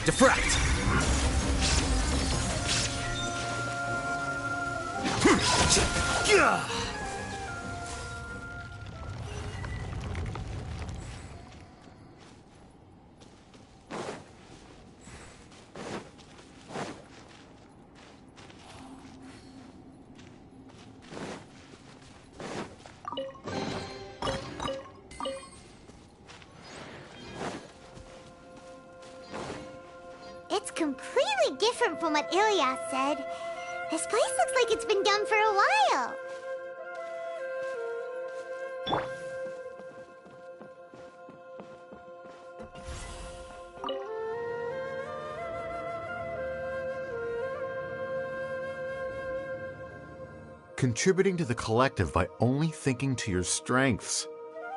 Defract! completely different from what Ilyas said. This place looks like it's been done for a while. Contributing to the collective by only thinking to your strengths.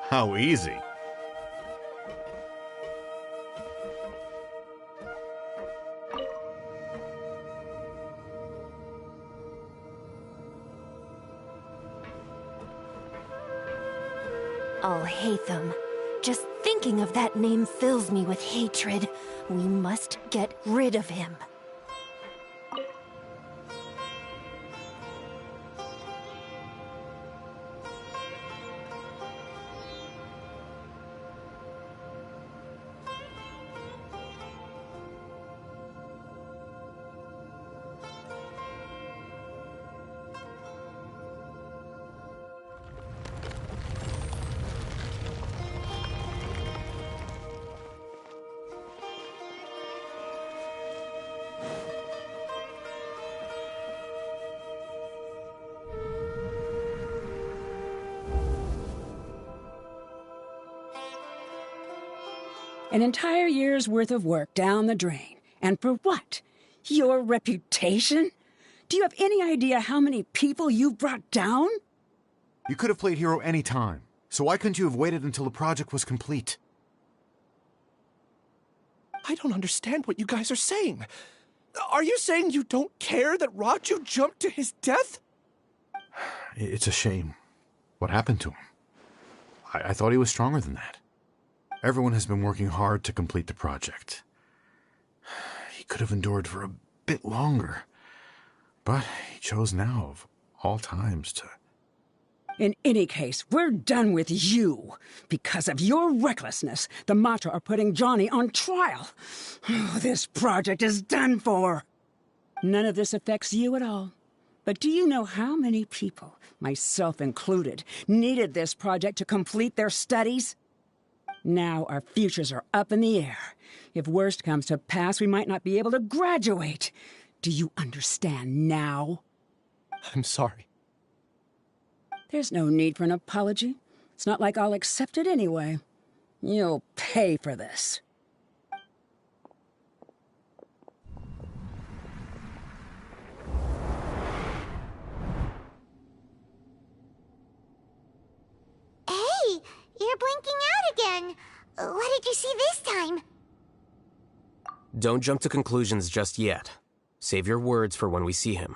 How easy. Alhaitham. Just thinking of that name fills me with hatred. We must get rid of him. An entire year's worth of work down the drain. And for what? Your reputation? Do you have any idea how many people you brought down? You could have played hero any time, so why couldn't you have waited until the project was complete? I don't understand what you guys are saying. Are you saying you don't care that Raju jumped to his death? It's a shame. What happened to him? I thought he was stronger than that. Everyone has been working hard to complete the project. He could have endured for a bit longer, but he chose now, of all times, to... In any case, we're done with you. Because of your recklessness, the Matra are putting Johnny on trial. This project is done for. None of this affects you at all. But do you know how many people, myself included, needed this project to complete their studies? Now our futures are up in the air. If worst comes to pass, we might not be able to graduate. Do you understand now? I'm sorry. There's no need for an apology. It's not like I'll accept it anyway. You'll pay for this. Hey, you're blinking out again. What did you see this time? Don't jump to conclusions just yet. Save your words for when we see him.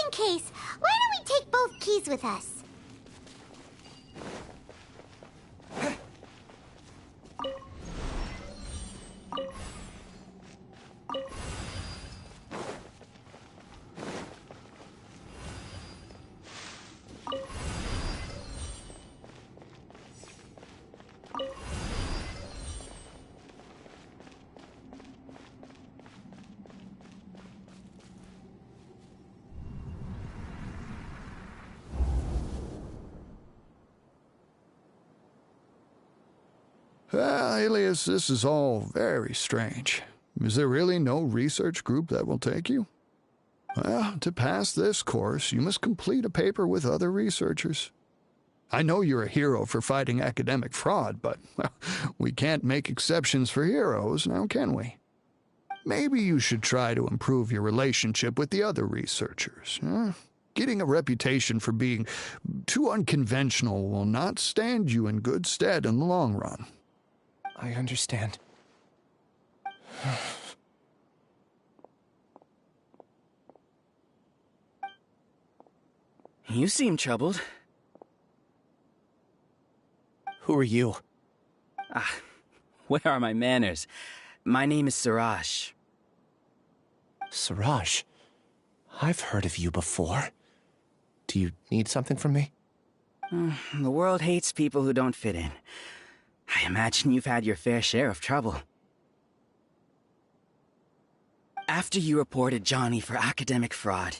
Case, why don't we take both keys with us? Alias, this is all very strange. Is there really no research group that will take you? Well, to pass this course, you must complete a paper with other researchers. I know you're a hero for fighting academic fraud, but well, we can't make exceptions for heroes, now can we? Maybe you should try to improve your relationship with the other researchers. Getting a reputation for being too unconventional will not stand you in good stead in the long run. I understand. You seem troubled. Who are you? Where are my manners? My name is Suraj. Suraj? I've heard of you before. Do you need something from me? The world hates people who don't fit in. I imagine you've had your fair share of trouble. After you reported Johnny for academic fraud,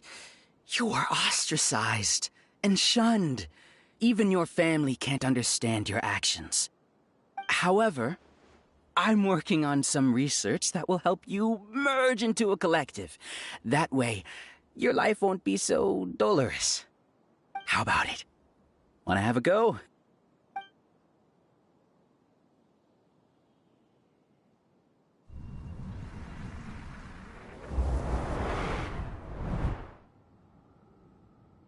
you were ostracized and shunned. Even your family can't understand your actions. However, I'm working on some research that will help you merge into a collective. That way, your life won't be so dolorous. How about it? Wanna have a go?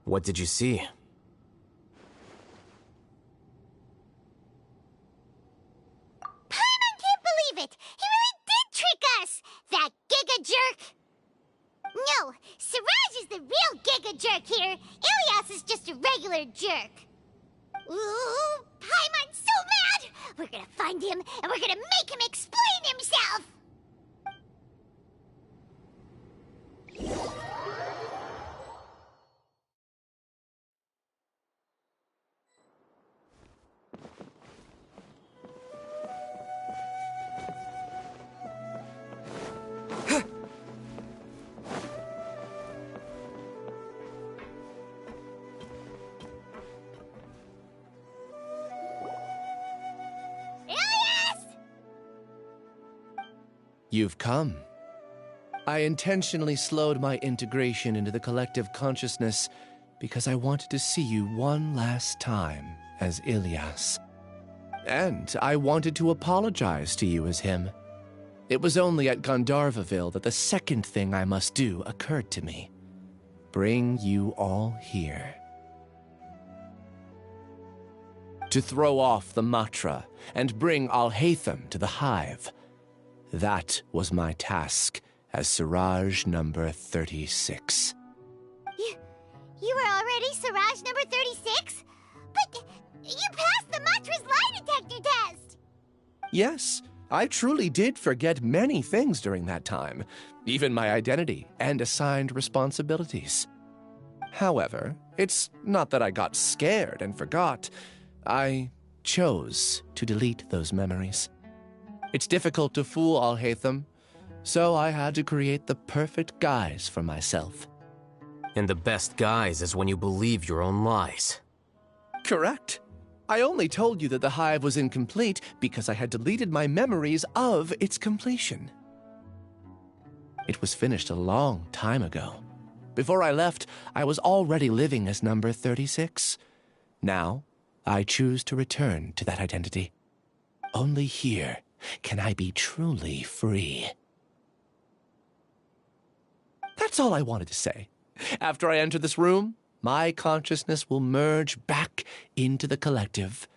What did you see? Paimon can't believe it! He really did trick us! That giga jerk! No, Siraj is the real giga jerk here. Ilyas is just a regular jerk. Ooh, Paimon's so mad! We're gonna find him, and we're gonna make him explain himself! You've come. I intentionally slowed my integration into the collective consciousness because I wanted to see you one last time as Ilyas. And I wanted to apologize to you as him. It was only at Gandharvaville that the second thing I must do occurred to me. Bring you all here. To throw off the Matra and bring Alhaitham to the hive. That was my task as Siraj number 36. You were already Siraj number 36? But you passed the Matra's lie detector test! Yes, I truly did forget many things during that time, even my identity and assigned responsibilities. However, it's not that I got scared and forgot. I chose to delete those memories. It's difficult to fool Alhaitham, so I had to create the perfect guise for myself. And the best guise is when you believe your own lies. Correct. I only told you that the hive was incomplete because I had deleted my memories of its completion. It was finished a long time ago. Before I left, I was already living as number 36. Now, I choose to return to that identity. Only here can I be truly free. That's all I wanted to say. After I enter this room, my consciousness will merge back into the collective.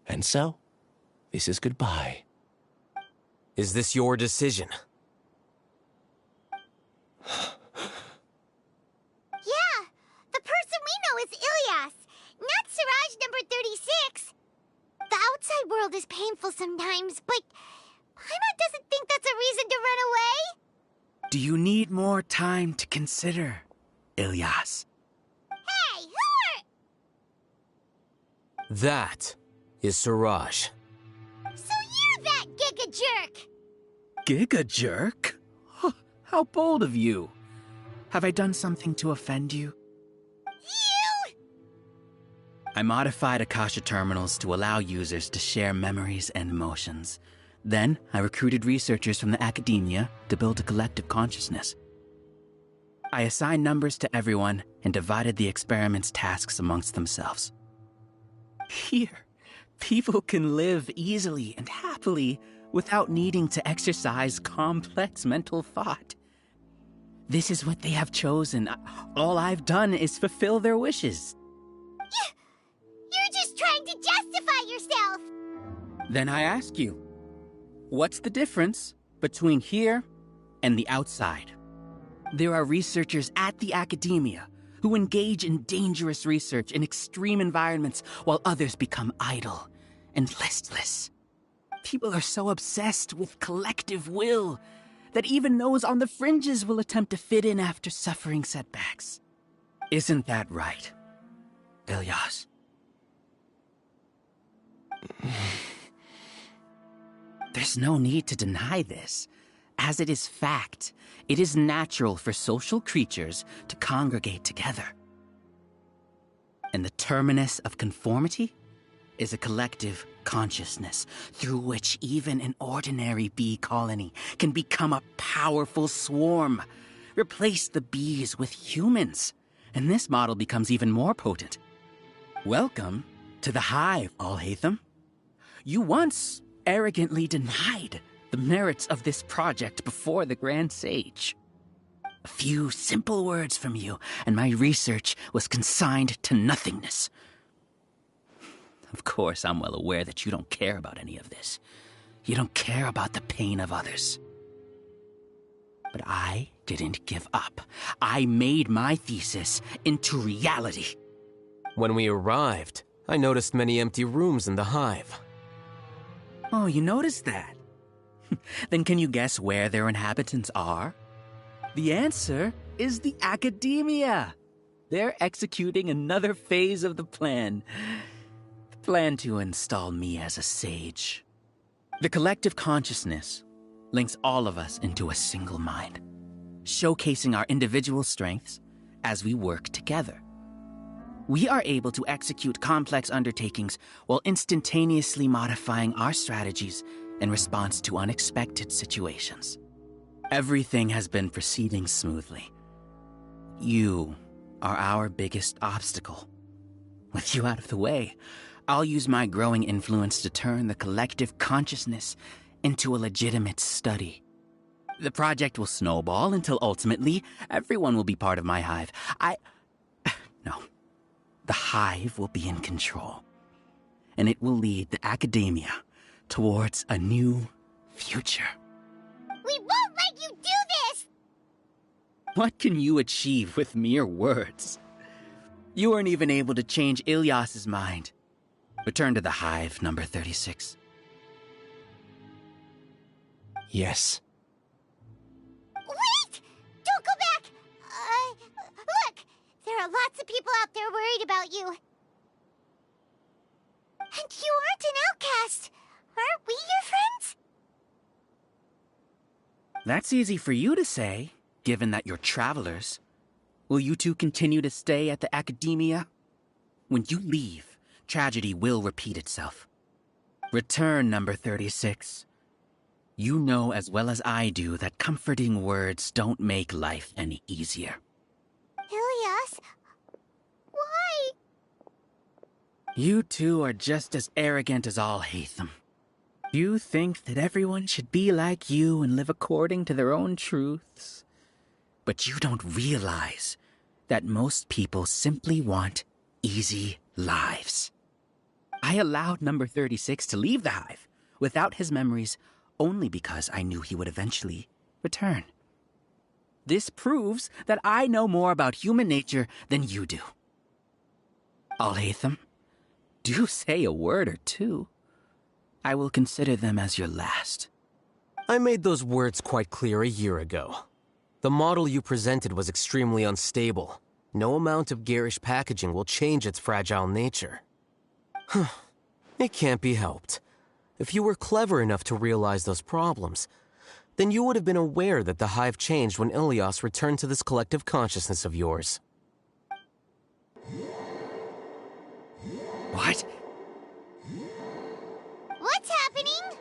And so, this is goodbye. Is this your decision? Yeah, the person we know is Ilyas, not Siraj number 36. The outside world is painful sometimes, but Paimon doesn't think that's a reason to run away. Do you need more time to consider, Ilyas? Hey, who are... That is Siraj. So you're that giga jerk! Giga jerk? How bold of you. Have I done something to offend you? You! I modified Akasha terminals to allow users to share memories and emotions. Then, I recruited researchers from the academia to build a collective consciousness. I assigned numbers to everyone and divided the experiment's tasks amongst themselves. Here, people can live easily and happily without needing to exercise complex mental thought. This is what they have chosen. All I've done is fulfill their wishes. You're just trying to justify yourself! Then I ask you, what's the difference between here and the outside? There are researchers at the academia who engage in dangerous research in extreme environments while others become idle and listless. People are so obsessed with collective will that even those on the fringes will attempt to fit in after suffering setbacks. Isn't that right, Ilyas? There's no need to deny this. As it is fact, it is natural for social creatures to congregate together. And the terminus of conformity is a collective consciousness through which even an ordinary bee colony can become a powerful swarm. Replace the bees with humans, and this model becomes even more potent. Welcome to the hive, Al-Haytham. You once arrogantly denied the merits of this project before the Grand Sage. A few simple words from you, and my research was consigned to nothingness. Of course, I'm well aware that you don't care about any of this. You don't care about the pain of others. But I didn't give up. I made my thesis into reality. When we arrived, I noticed many empty rooms in the hive. Oh, you noticed that? Then can you guess where their inhabitants are? The answer is the academia. They're executing another phase of the plan. The plan to install me as a sage. The collective consciousness links all of us into a single mind, showcasing our individual strengths as we work together. We are able to execute complex undertakings while instantaneously modifying our strategies in response to unexpected situations. Everything has been proceeding smoothly. You are our biggest obstacle. With you out of the way, I'll use my growing influence to turn the collective consciousness into a legitimate study. The project will snowball until ultimately everyone will be part of my hive. No. The hive will be in control, and it will lead the academia towards a new future. We won't let you do this! What can you achieve with mere words? You weren't even able to change Ilyas's mind. Return to the hive, number 36. Yes. Wait! Don't go back! Look! There are lots of people out there worried about you. And you aren't an outcast. Aren't we your friends? That's easy for you to say, given that you're travelers. Will you two continue to stay at the academia? When you leave, tragedy will repeat itself. Return, number 36. You know as well as I do that comforting words don't make life any easier. Ilyas, why? You two are just as arrogant as Al-Haytham. You think that everyone should be like you and live according to their own truths. But you don't realize that most people simply want easy lives. I allowed number 36 to leave the hive without his memories only because I knew he would eventually return. This proves that I know more about human nature than you do. Al-Haytham, do say a word or two. I will consider them as your last. I made those words quite clear a year ago. The model you presented was extremely unstable. No amount of garish packaging will change its fragile nature. It can't be helped. If you were clever enough to realize those problems, then you would have been aware that the hive changed when Ilyas returned to this collective consciousness of yours. What? What's happening?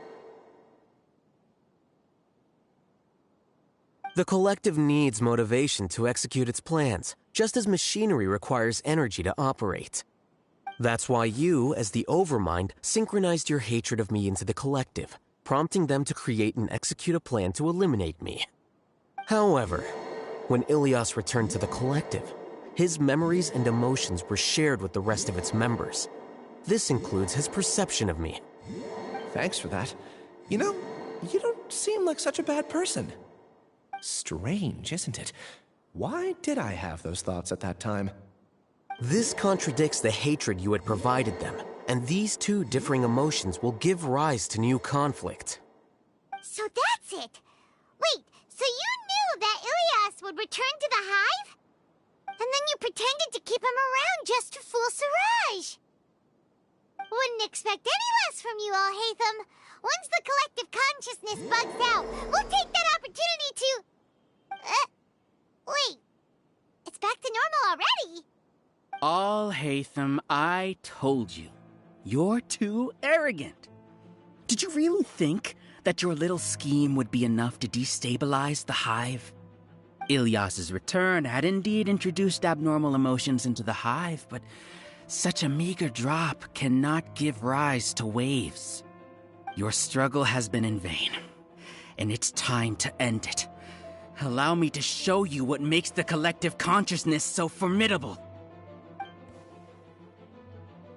The collective needs motivation to execute its plans, just as machinery requires energy to operate. That's why you, as the Overmind, synchronized your hatred of me into the collective, prompting them to create and execute a plan to eliminate me. However, when Ilias returned to the collective, his memories and emotions were shared with the rest of its members. This includes his perception of me. Thanks for that. You know, you don't seem like such a bad person. Strange, isn't it? Why did I have those thoughts at that time? This contradicts the hatred you had provided them, and these two differing emotions will give rise to new conflict. So that's it! Wait, so you knew that Ilias would return to the hive? And then you pretended to keep him around just to fool Siraj! Wouldn't expect any less from you, Alhaitham. Once the collective consciousness bugs out, we'll take that opportunity to... wait. It's back to normal already. Alhaitham, I told you. You're too arrogant. Did you really think that your little scheme would be enough to destabilize the hive? Ilias's return had indeed introduced abnormal emotions into the hive, but such a meager drop cannot give rise to waves. Your struggle has been in vain, and it's time to end it. Allow me to show you what makes the collective consciousness so formidable.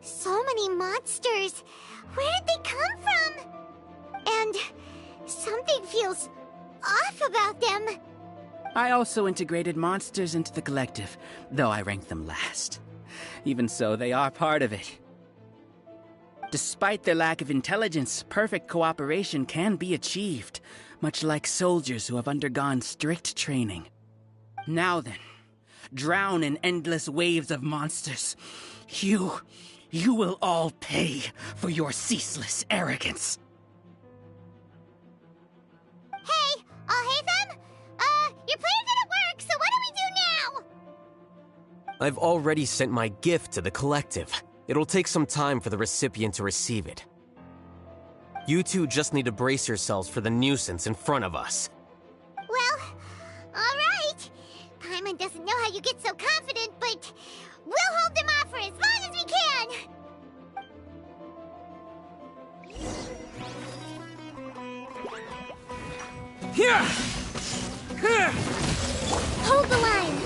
So many monsters. Where did they come from? And something feels off about them. I also integrated monsters into the collective, though I ranked them last. Even so, they are part of it. Despite their lack of intelligence, perfect cooperation can be achieved, much like soldiers who have undergone strict training. Now then, drown in endless waves of monsters. You will all pay for your ceaseless arrogance. Hey, Alhaitham? Your plan didn't work, so what do we do now? I've already sent my gift to the collective. It'll take some time for the recipient to receive it. You two just need to brace yourselves for the nuisance in front of us. Well, alright. Paimon doesn't know how you get so confident, but we'll hold them off for as long as we can. Here! Hold the line.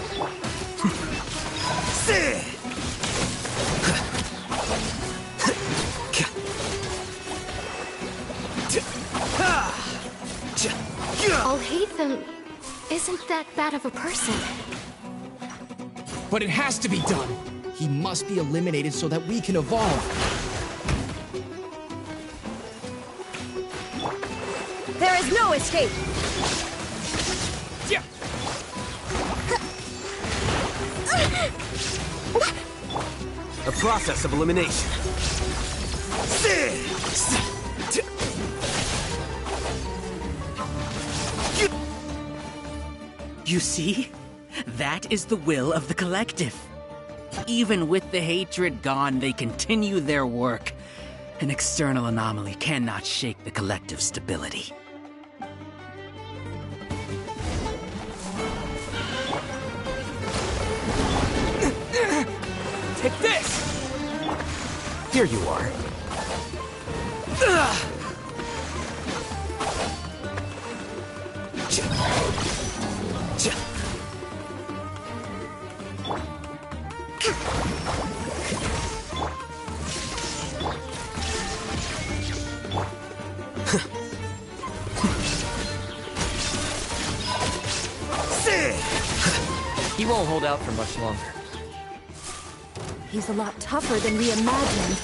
Alhaitham isn't that bad of a person. But it has to be done. He must be eliminated so that we can evolve. There is no escape. A process of elimination. You see? That is the will of the collective. Even with the hatred gone, they continue their work. An external anomaly cannot shake the collective's stability. Take this! Here you are. He won't hold out for much longer. He's a lot tougher than we imagined.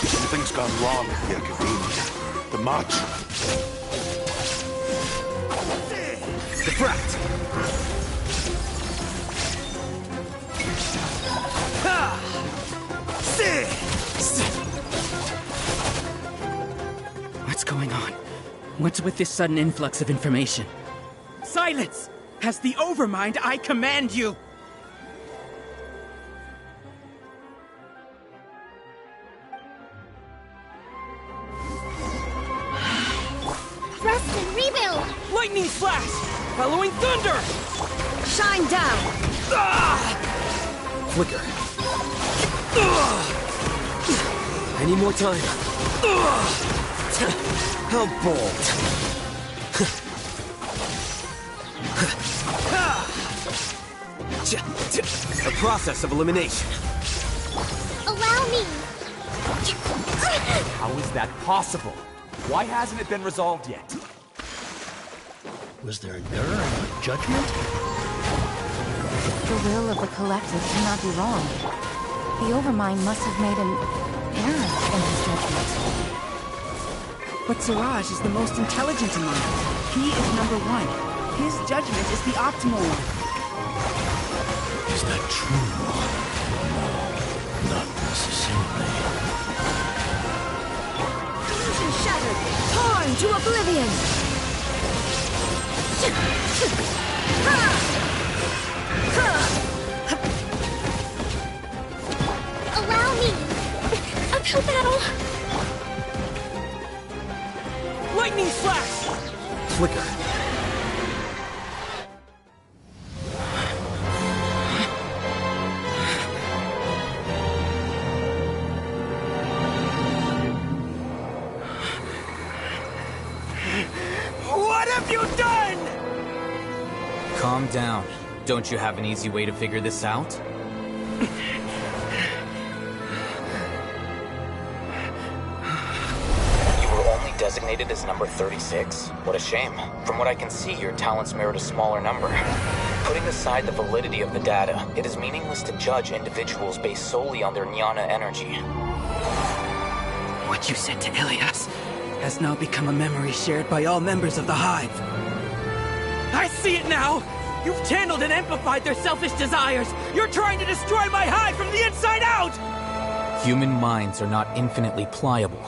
Something's gone wrong at the Academia. The march. Defract! What's going on? What's with this sudden influx of information? Silence! As the Overmind, I command you! Thrust and rebuild! Lightning flash! Following thunder! Shine down! Flicker. I need more time. How bold. A process of elimination. Allow me. How is that possible? Why hasn't it been resolved yet? Was there an error in my judgment? The will of the collective cannot be wrong. The Overmind must have made an error in his judgment. But Siraj is the most intelligent among us. He is #1. His judgment is the optimal one. Is that true? No, not necessarily. Illusion shattered! Torn to oblivion! Allow me. Uphill battle! Lightning flash! Flicker. What have you done? Calm down. Don't you have an easy way to figure this out? You were only designated as number 36? What a shame. From what I can see, your talents merit a smaller number. Putting aside the validity of the data, it is meaningless to judge individuals based solely on their jnana energy. What you said to Ilias has now become a memory shared by all members of the Hive. I see it now! You've channeled and amplified their selfish desires! You're trying to destroy my hive from the inside out! Human minds are not infinitely pliable,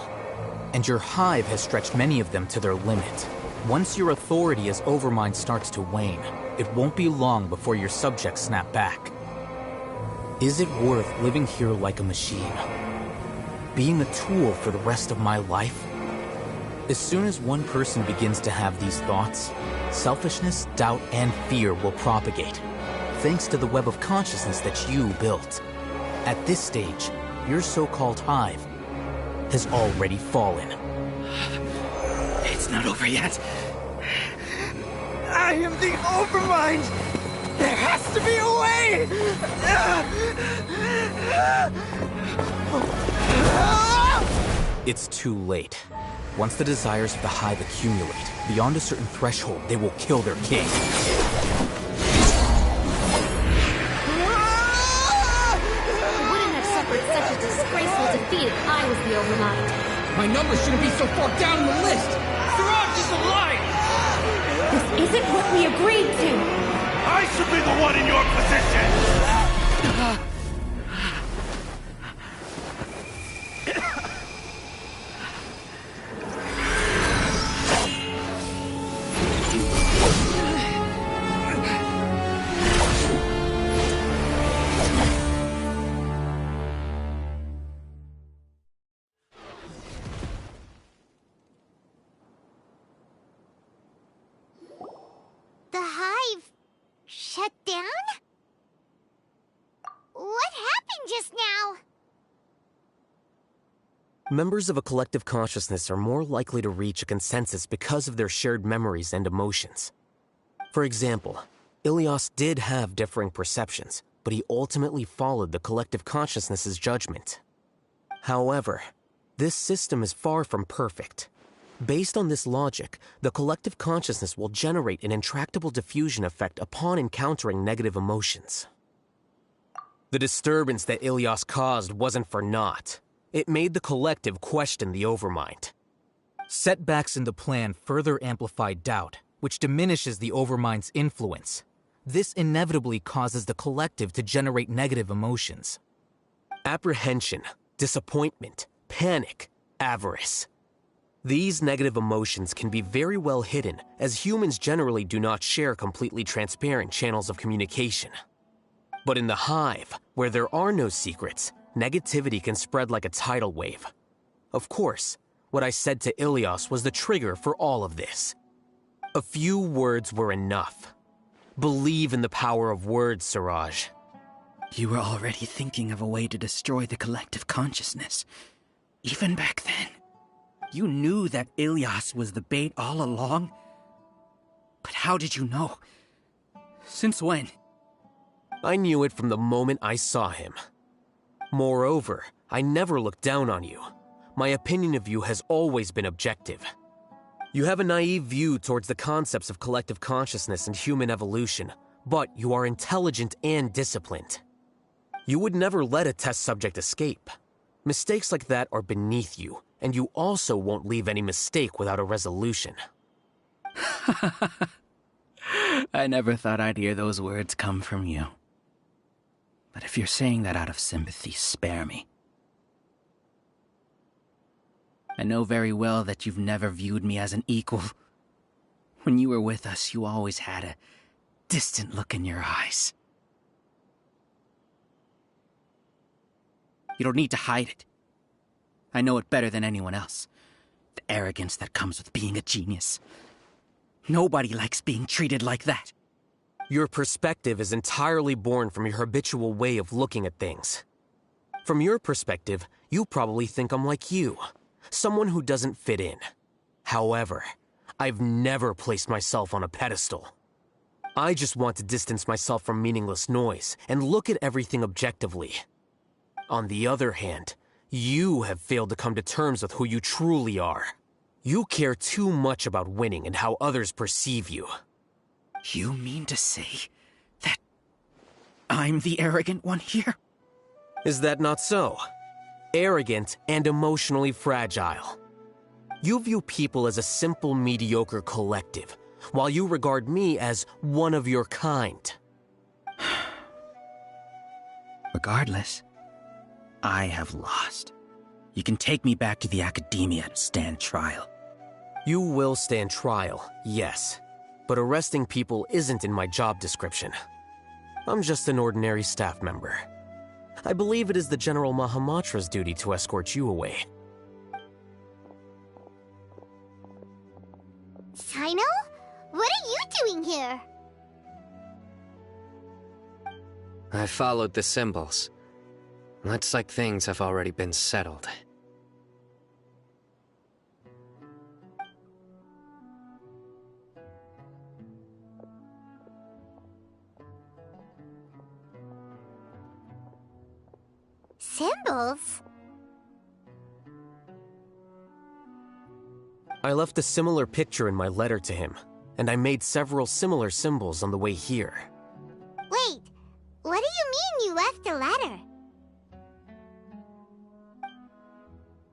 and your hive has stretched many of them to their limit. Once your authority as Overmind starts to wane, it won't be long before your subjects snap back. Is it worth living here like a machine? Being a tool for the rest of my life? As soon as one person begins to have these thoughts, selfishness, doubt, and fear will propagate, thanks to the web of consciousness that you built. At this stage, your so-called hive has already fallen. It's not over yet. I am the Overmind! There has to be a way! It's too late. Once the desires of the hive accumulate, beyond a certain threshold, they will kill their king. I wouldn't have suffered such a disgraceful defeat if I was the Overmind. My number shouldn't be so far down the list! Siraj is alive! This isn't what we agreed to! I should be the one in your position! The hive shut down? What happened just now? Members of a collective consciousness are more likely to reach a consensus because of their shared memories and emotions. For example, Ilias did have differing perceptions, but he ultimately followed the collective consciousness's judgment. However, this system is far from perfect. Based on this logic, the collective consciousness will generate an intractable diffusion effect upon encountering negative emotions. The disturbance that Ilias caused wasn't for naught. It made the collective question the Overmind. Setbacks in the plan further amplify doubt, which diminishes the Overmind's influence. This inevitably causes the collective to generate negative emotions. Apprehension, disappointment, panic, avarice. These negative emotions can be very well hidden, as humans generally do not share completely transparent channels of communication. But in the hive, where there are no secrets, negativity can spread like a tidal wave. Of course, what I said to Ilias was the trigger for all of this. A few words were enough. Believe in the power of words, Siraj. You were already thinking of a way to destroy the collective consciousness. Even back then. You knew that Ilyas was the bait all along. But how did you know? Since when? I knew it from the moment I saw him. Moreover, I never looked down on you. My opinion of you has always been objective. You have a naive view towards the concepts of collective consciousness and human evolution, but you are intelligent and disciplined. You would never let a test subject escape. Mistakes like that are beneath you, and you also won't leave any mistake without a resolution. I never thought I'd hear those words come from you. But if you're saying that out of sympathy, spare me. I know very well that you've never viewed me as an equal. When you were with us, you always had a distant look in your eyes. You don't need to hide it. I know it better than anyone else. The arrogance that comes with being a genius. Nobody likes being treated like that. Your perspective is entirely born from your habitual way of looking at things. From your perspective, you probably think I'm like you, someone who doesn't fit in. However, I've never placed myself on a pedestal. I just want to distance myself from meaningless noise and look at everything objectively. On the other hand, you have failed to come to terms with who you truly are. You care too much about winning and how others perceive you. You mean to say that I'm the arrogant one here? Is that not so? Arrogant and emotionally fragile. You view people as a simple, mediocre collective, while you regard me as one of your kind. Regardless, I have lost. You can take me back to the academia and stand trial. You will stand trial, yes. But arresting people isn't in my job description. I'm just an ordinary staff member. I believe it is the General Mahamatra's duty to escort you away. Sino? What are you doing here? I followed the symbols. Looks like things have already been settled. Symbols? I left a similar picture in my letter to him, and I made several similar symbols on the way here. Wait, what do you mean you left a letter?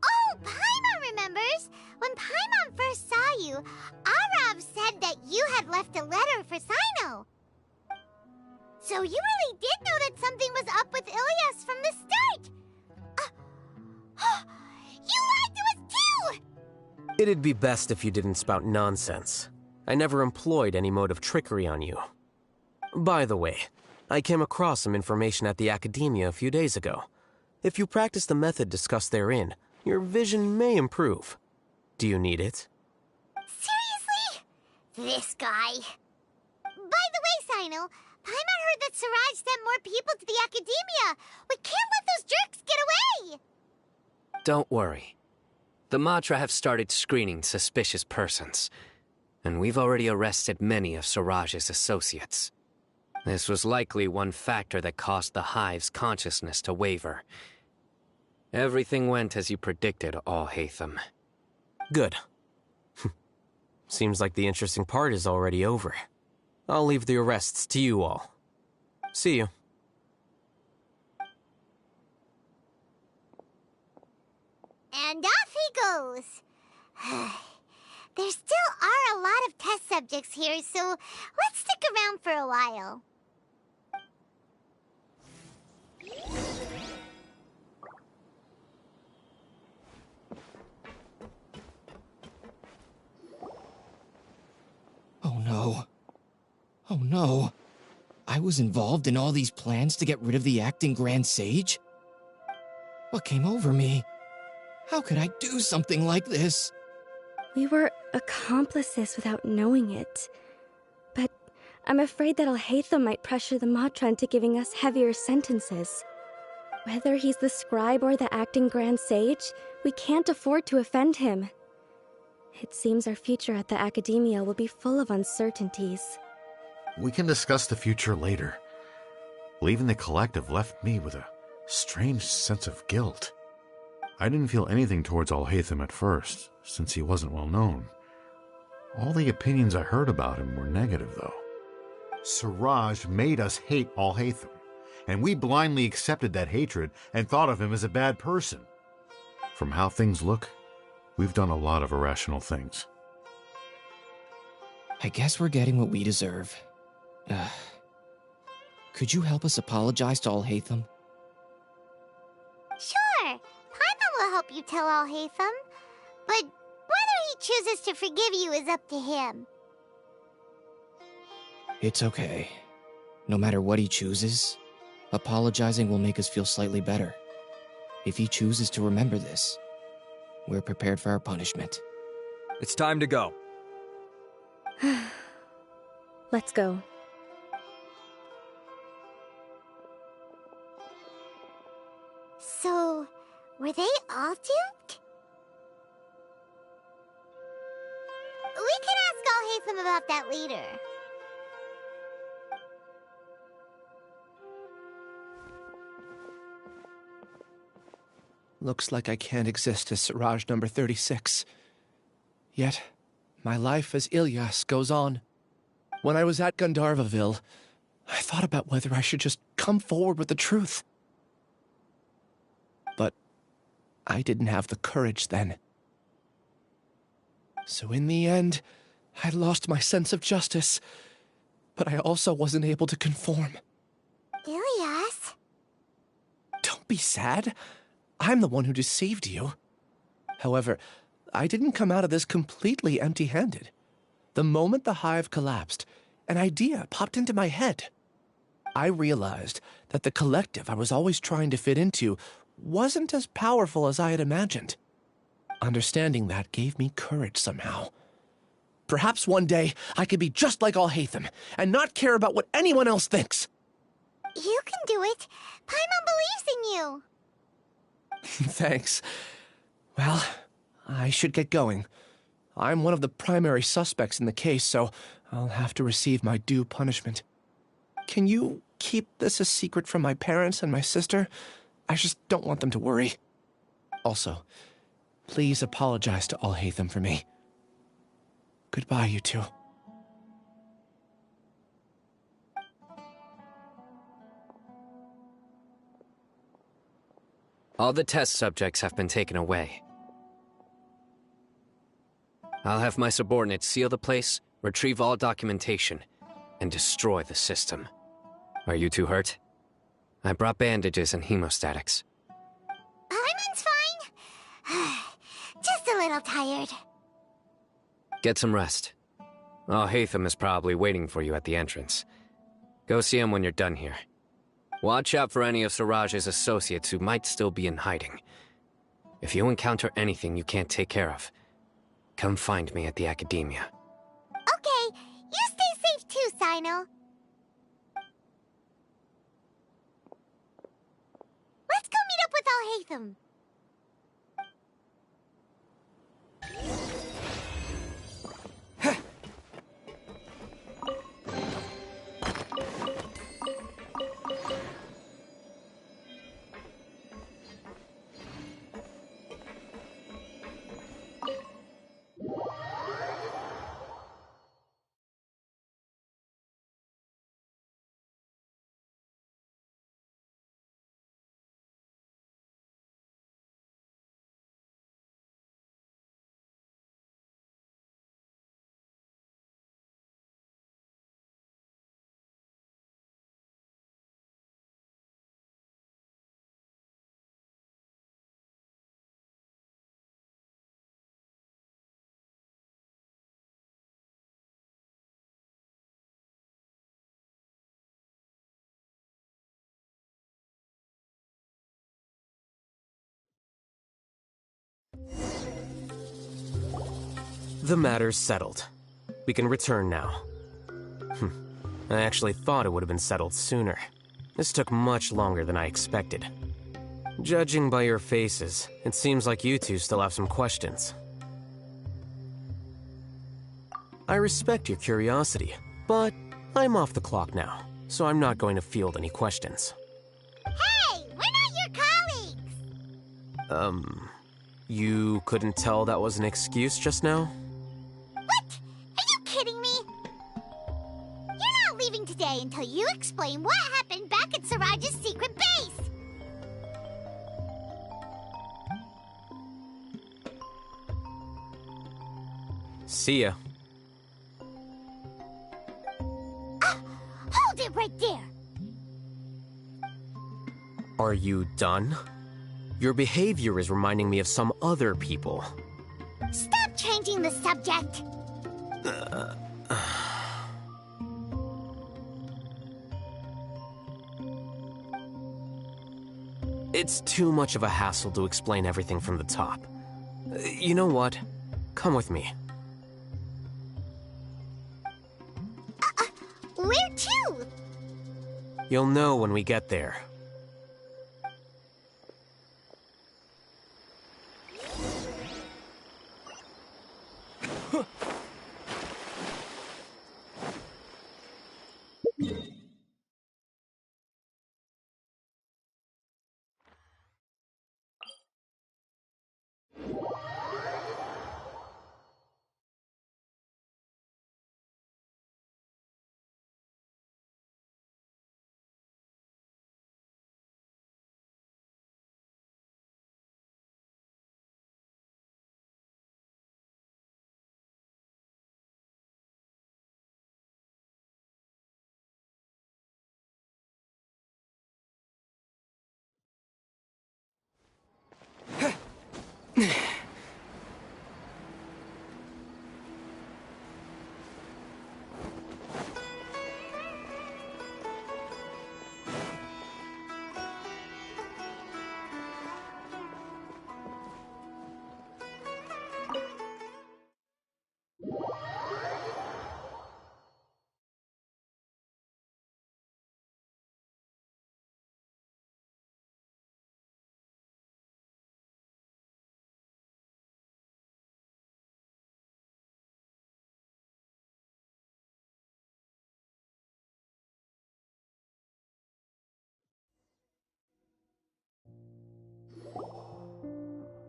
Oh, Paimon remembers! When Paimon first saw you, Arav said that you had left a letter for Sino. So you really did know that something was up with Ilyas from the start! You lied to us too! It'd be best if you didn't spout nonsense. I never employed any mode of trickery on you. By the way, I came across some information at the academia a few days ago. If you practice the method discussed therein, your vision may improve. Do you need it? Seriously? This guy. By the way, Sino, Paimon heard that Siraj sent more people to the academia. We can't let those jerks get away! Don't worry. The Matra have started screening suspicious persons, and we've already arrested many of Siraj's associates. This was likely one factor that caused the Hive's consciousness to waver. Everything went as you predicted, Al-Haytham. Good. Seems like the interesting part is already over. I'll leave the arrests to you all. See you. And off he goes. There still are a lot of test subjects here, so let's stick around for a while. Oh no. Oh no. I was involved in all these plans to get rid of the acting Grand Sage? What came over me? How could I do something like this? We were accomplices without knowing it. But I'm afraid that Alhaitham might pressure the Matra into giving us heavier sentences. Whether he's the scribe or the acting Grand Sage, we can't afford to offend him. It seems our future at the Academia will be full of uncertainties. We can discuss the future later. Leaving the collective left me with a strange sense of guilt. I didn't feel anything towards Alhaitham at first, since he wasn't well known. All the opinions I heard about him were negative, though. Siraj made us hate Alhaitham, and we blindly accepted that hatred and thought of him as a bad person. From how things look, we've done a lot of irrational things. I guess we're getting what we deserve. Could you help us apologize to Alhaitham? Sure. Paimon will help you tell Alhaitham. But whether he chooses to forgive you is up to him. It's okay. No matter what he chooses, apologizing will make us feel slightly better. If he chooses to remember this, we're prepared for our punishment. It's time to go. Let's go. So, were they all duped? We can ask Alhaitham about that later. Looks like I can't exist as Siraj number 36. Yet, my life as Ilyas goes on. When I was at Gandharvaville, I thought about whether I should just come forward with the truth. But I didn't have the courage then. So in the end, I lost my sense of justice, but I also wasn't able to conform. Ilyas? Don't be sad. I'm the one who deceived you. However, I didn't come out of this completely empty-handed. The moment the hive collapsed, an idea popped into my head. I realized that the collective I was always trying to fit into wasn't as powerful as I had imagined. Understanding that gave me courage somehow. Perhaps one day I could be just like Alhaitham and not care about what anyone else thinks. You can do it. Paimon believes in you. Thanks. Well, I should get going. I'm one of the primary suspects in the case, so I'll have to receive my due punishment. Can you keep this a secret from my parents and my sister? I just don't want them to worry. Also, please apologize to Alhaitham for me. Goodbye, you two. All the test subjects have been taken away. I'll have my subordinates seal the place, retrieve all documentation, and destroy the system. Are you two hurt? I brought bandages and hemostatics. Paimon's fine. Just a little tired. Get some rest. Alhaitham is probably waiting for you at the entrance. Go see him when you're done here. Watch out for any of Siraj's associates who might still be in hiding. If you encounter anything you can't take care of, come find me at the Academia. Okay, you stay safe too, Sino. Let's go meet up with Alhaitham. The matter's settled. We can return now. I actually thought it would have been settled sooner. This took much longer than I expected. Judging by your faces, it seems like you two still have some questions. I respect your curiosity, but I'm off the clock now, so I'm not going to field any questions. Hey, we're not your colleagues! You couldn't tell that was an excuse just now? What? Are you kidding me? You're not leaving today until you explain what happened back at Siraj's secret base! See ya. Hold it right there! Are you done? Your behavior is reminding me of some other people. Stop changing the subject! It's too much of a hassle to explain everything from the top. You know what? Come with me. Where to? You'll know when we get there.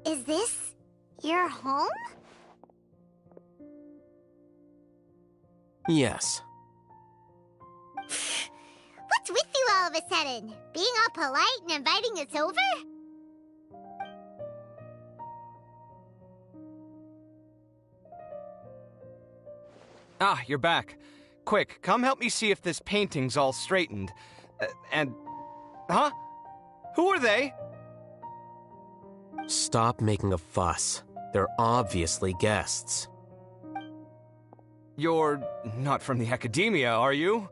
Is this your home? Yes. What's with you all of a sudden? Being all polite and inviting us over? Ah, you're back. Quick, come help me see if this painting's all straightened. Huh? Who are they? Stop making a fuss. They're obviously guests. You're not from the academia, are you?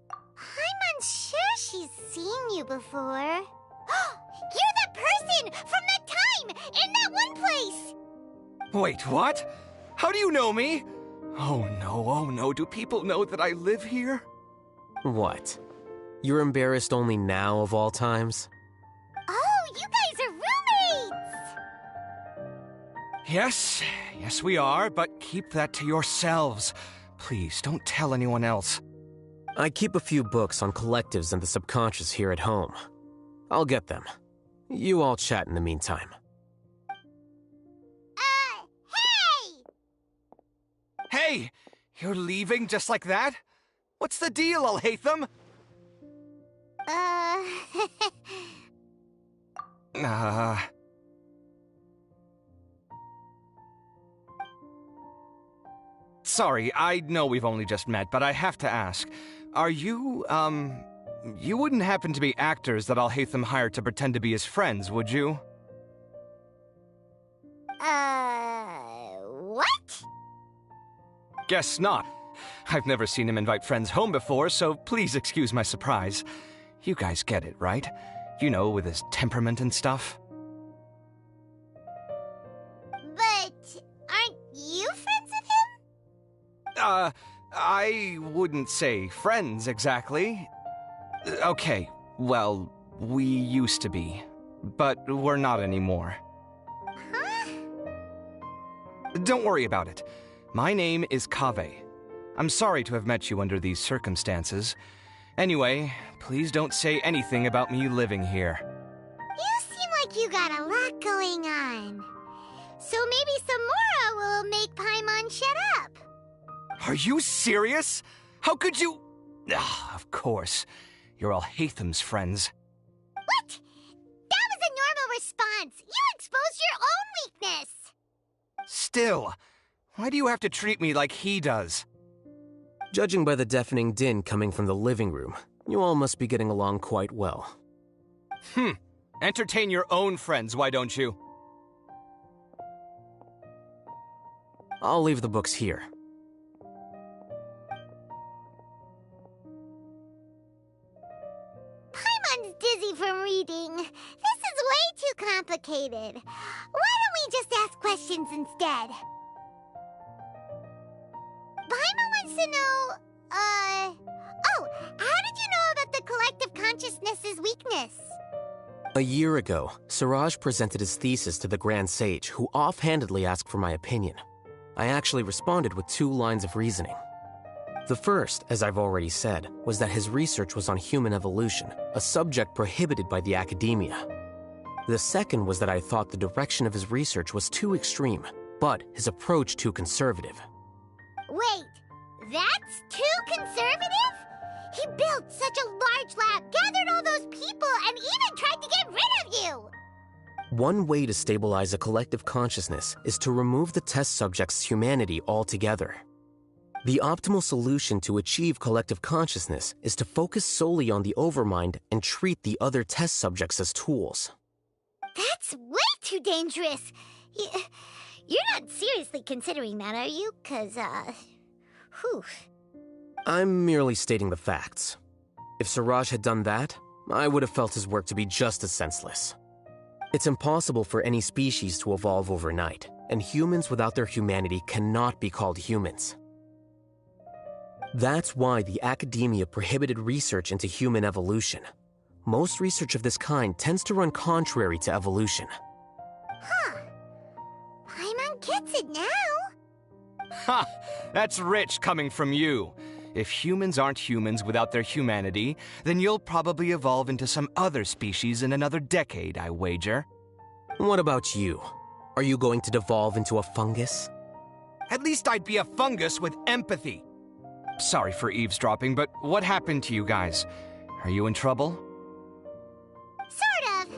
I'm unsure she's seen you before. You're that person from that time in that one place! Wait, what? How do you know me? Oh no, do people know that I live here? What? You're embarrassed only now of all times? Oh, you guys are roommates! Yes, we are, but keep that to yourselves. Please, don't tell anyone else. I keep a few books on collectives and the subconscious here at home. I'll get them. You all chat in the meantime. Hey! You're leaving just like that? What's the deal, Al-Haytham? Sorry, I know we've only just met, but I have to ask. Are you, you wouldn't happen to be actors that Al-Haytham hired to pretend to be his friends, would you? What? Guess not. I've never seen him invite friends home before, so please excuse my surprise. You guys get it, right? You know, with his temperament and stuff. But I wouldn't say friends exactly. Okay, well, we used to be, but we're not anymore. Huh? Don't worry about it. My name is Kaveh. I'm sorry to have met you under these circumstances. Anyway, please don't say anything about me living here. You seem like you got a lot going on. So maybe Samora will make Paimon shut up. Are you serious? How could you... Of course. You're all Haytham's friends. What? That was a normal response. You exposed your own weakness. Still, why do you have to treat me like he does? Judging by the deafening din coming from the living room, you all must be getting along quite well. Entertain your own friends, why don't you? I'll leave the books here. Paimon's dizzy from reading. This is way too complicated. Why don't we just ask questions instead? Paimon wants to know, oh, how did you know about the collective consciousness's weakness? A year ago, Siraj presented his thesis to the Grand Sage, who offhandedly asked for my opinion. I actually responded with 2 lines of reasoning. The first, as I've already said, was that his research was on human evolution, a subject prohibited by the academia. The second was that I thought the direction of his research was too extreme, but his approach too conservative. Wait, that's too conservative? He built such a large lab, gathered all those people, and even tried to get rid of you! One way to stabilize a collective consciousness is to remove the test subject's humanity altogether. The optimal solution to achieve collective consciousness is to focus solely on the overmind and treat the other test subjects as tools. That's way too dangerous! You're not seriously considering that, are you? 'Cause, whew. I'm merely stating the facts. If Siraj had done that, I would have felt his work to be just as senseless. It's impossible for any species to evolve overnight, and humans without their humanity cannot be called humans. That's why the academia prohibited research into human evolution. Most research of this kind tends to run contrary to evolution. Huh. Paimon gets it now. Ha! That's rich coming from you. If humans aren't humans without their humanity, then you'll probably evolve into some other species in another decade, I wager. What about you? Are you going to devolve into a fungus? At least I'd be a fungus with empathy. Sorry for eavesdropping, but what happened to you guys? Are you in trouble? Sort of.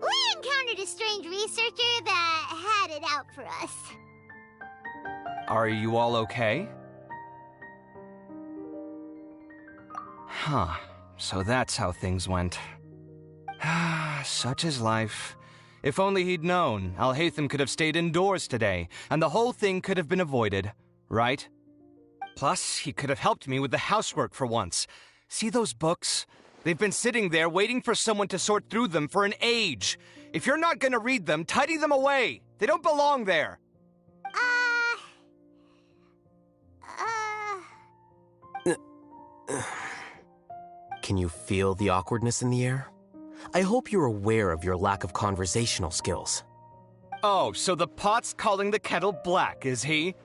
We encountered a strange researcher that had it out for us. Are you all okay? Huh. So that's how things went. Such is life. If only he'd known, Alhaitham could have stayed indoors today, and the whole thing could have been avoided, right? Plus, he could have helped me with the housework for once. See those books? They've been sitting there waiting for someone to sort through them for an age. If you're not gonna read them, tidy them away. They don't belong there. Can you feel the awkwardness in the air? I hope you're aware of your lack of conversational skills. Oh, so the pot's calling the kettle black, is he?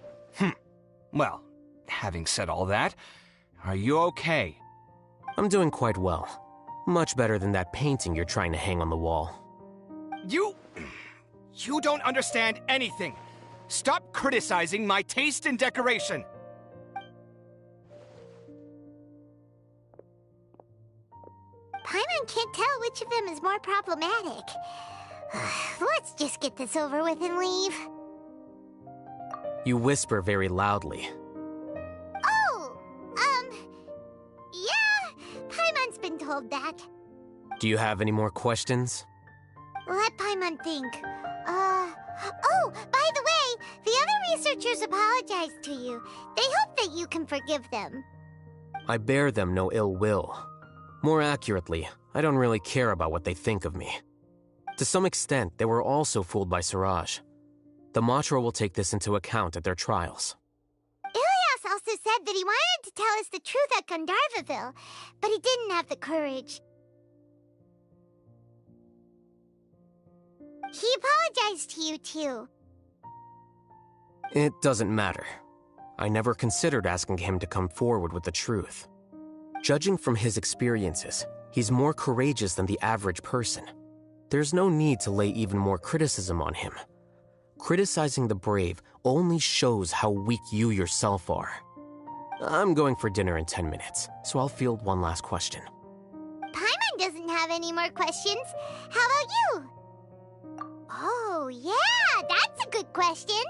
Well, having said all that, are you okay? I'm doing quite well. Much better than that painting you're trying to hang on the wall. You don't understand anything. Stop criticizing my taste in decoration. Paimon can't tell which of them is more problematic. Let's just get this over with and leave. You whisper very loudly. Oh, yeah, Paimon's been told that. Do you have any more questions? Let Paimon think. Oh, by the way, the other researchers apologized to you. They hope that you can forgive them. I bear them no ill will. More accurately, I don't really care about what they think of me. To some extent, they were also fooled by Siraj. The Matra will take this into account at their trials. Ilyas also said that he wanted to tell us the truth at Gandharvaville, but he didn't have the courage. He apologized to you, too. It doesn't matter. I never considered asking him to come forward with the truth. Judging from his experiences, he's more courageous than the average person. There's no need to lay even more criticism on him. Criticizing the brave only shows how weak you yourself are. I'm going for dinner in 10 minutes, so I'll field one last question. Paimon doesn't have any more questions. How about you? Oh, yeah, that's a good question.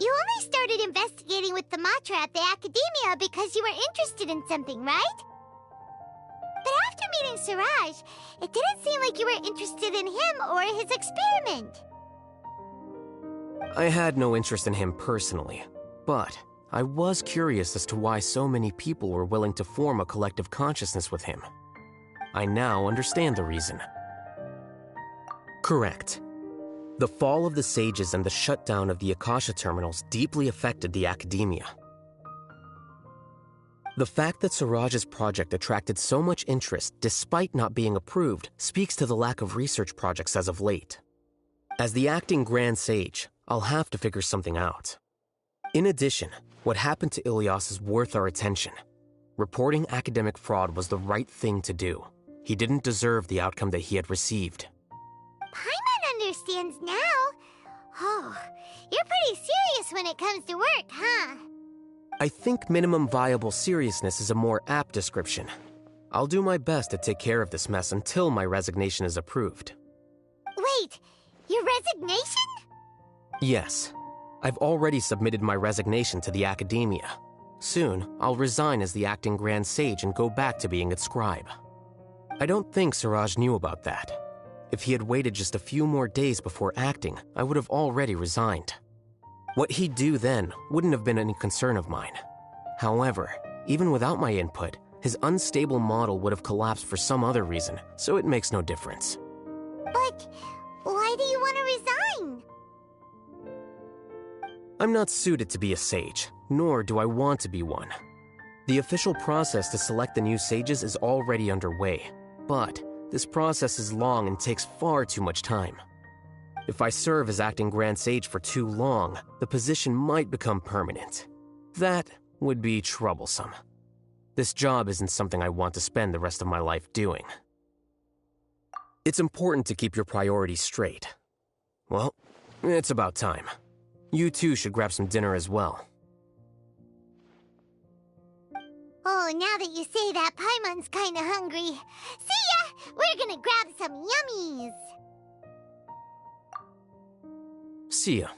You only started investigating with the Matra at the Academia because you were interested in something, right? But after meeting Siraj, it didn't seem like you were interested in him or his experiment. I had no interest in him personally, but I was curious as to why so many people were willing to form a collective consciousness with him. I now understand the reason. Correct. The fall of the sages and the shutdown of the Akasha terminals deeply affected the Academia. The fact that Siraj's project attracted so much interest despite not being approved speaks to the lack of research projects as of late. As the acting Grand Sage, I'll have to figure something out. In addition, what happened to Ilyas is worth our attention. Reporting academic fraud was the right thing to do. He didn't deserve the outcome that he had received. Paimon understands now. Oh, you're pretty serious when it comes to work, huh? I think minimum viable seriousness is a more apt description. I'll do my best to take care of this mess until my resignation is approved. Wait, your resignation? Yes. I've already submitted my resignation to the Academia. Soon, I'll resign as the acting Grand Sage and go back to being its scribe. I don't think Siraj knew about that. If he had waited just a few more days before acting, I would have already resigned. What he'd do then wouldn't have been any concern of mine. However, even without my input, his unstable model would have collapsed for some other reason, so it makes no difference. But why do you want to resign? I'm not suited to be a sage, nor do I want to be one. The official process to select the new sages is already underway, but this process is long and takes far too much time. If I serve as acting Grand Sage for too long, the position might become permanent. That would be troublesome. This job isn't something I want to spend the rest of my life doing. It's important to keep your priorities straight. Well, it's about time. You too should grab some dinner as well. Oh, now that you say that, Paimon's kinda hungry. See ya! We're gonna grab some yummies! See ya.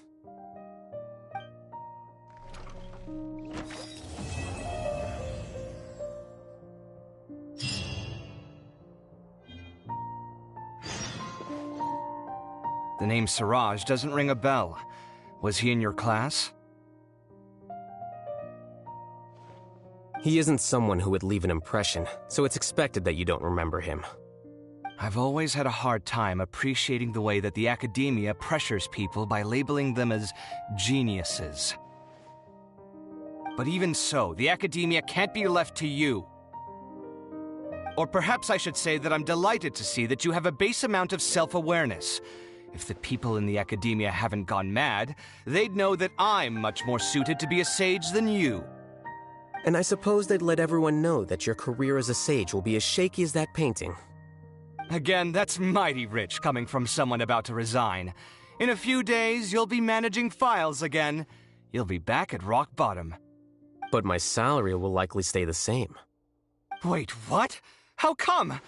The name Siraj doesn't ring a bell. Was he in your class? He isn't someone who would leave an impression, so it's expected that you don't remember him. I've always had a hard time appreciating the way that the Academia pressures people by labeling them as geniuses. But even so, the Academia can't be left to you. Or perhaps I should say that I'm delighted to see that you have a base amount of self-awareness. If the people in the Academia haven't gone mad, they'd know that I'm much more suited to be a sage than you. And I suppose they'd let everyone know that your career as a sage will be as shaky as that painting. Again, that's mighty rich coming from someone about to resign. In a few days, you'll be managing files again. You'll be back at rock bottom. But my salary will likely stay the same. Wait, what? How come?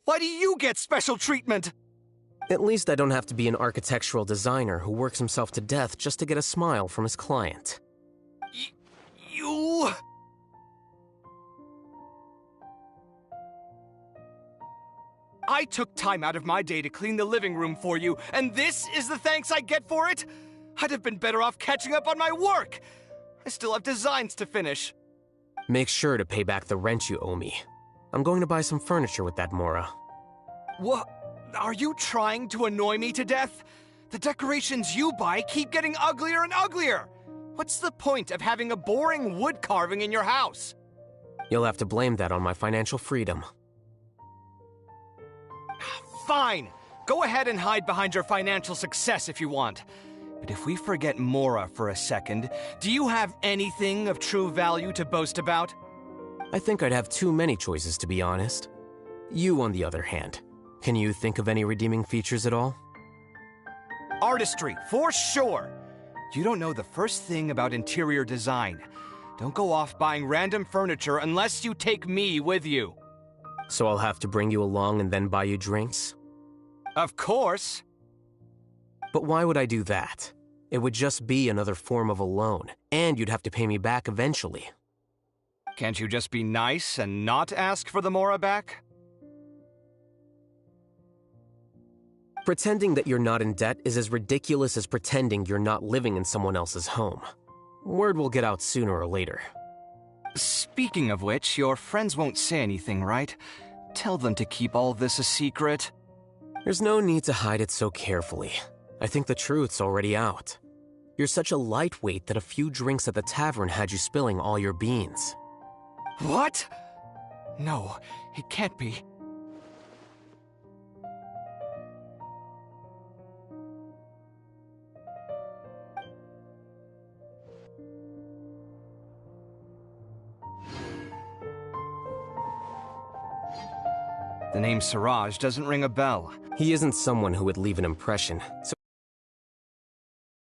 Why do you get special treatment? At least I don't have to be an architectural designer who works himself to death just to get a smile from his client. You... I took time out of my day to clean the living room for you, and this is the thanks I get for it? I'd have been better off catching up on my work. I still have designs to finish. Make sure to pay back the rent you owe me. I'm going to buy some furniture with that Mora. What? Are you trying to annoy me to death? The decorations you buy keep getting uglier and uglier. What's the point of having a boring wood carving in your house? You'll have to blame that on my financial freedom. Fine! Go ahead and hide behind your financial success if you want. But if we forget Mora for a second, do you have anything of true value to boast about? I think I'd have too many choices, to be honest. You, on the other hand, can you think of any redeeming features at all? Artistry, for sure! You don't know the first thing about interior design. Don't go off buying random furniture unless you take me with you. So I'll have to bring you along and then buy you drinks? Of course! But why would I do that? It would just be another form of a loan, and you'd have to pay me back eventually. Can't you just be nice and not ask for the Mora back? Pretending that you're not in debt is as ridiculous as pretending you're not living in someone else's home. Word will get out sooner or later. Speaking of which, your friends won't say anything, right? Tell them to keep all this a secret. There's no need to hide it so carefully. I think the truth's already out. You're such a lightweight that a few drinks at the tavern had you spilling all your beans. What? No, it can't be. The name Siraj doesn't ring a bell. He isn't someone who would leave an impression, so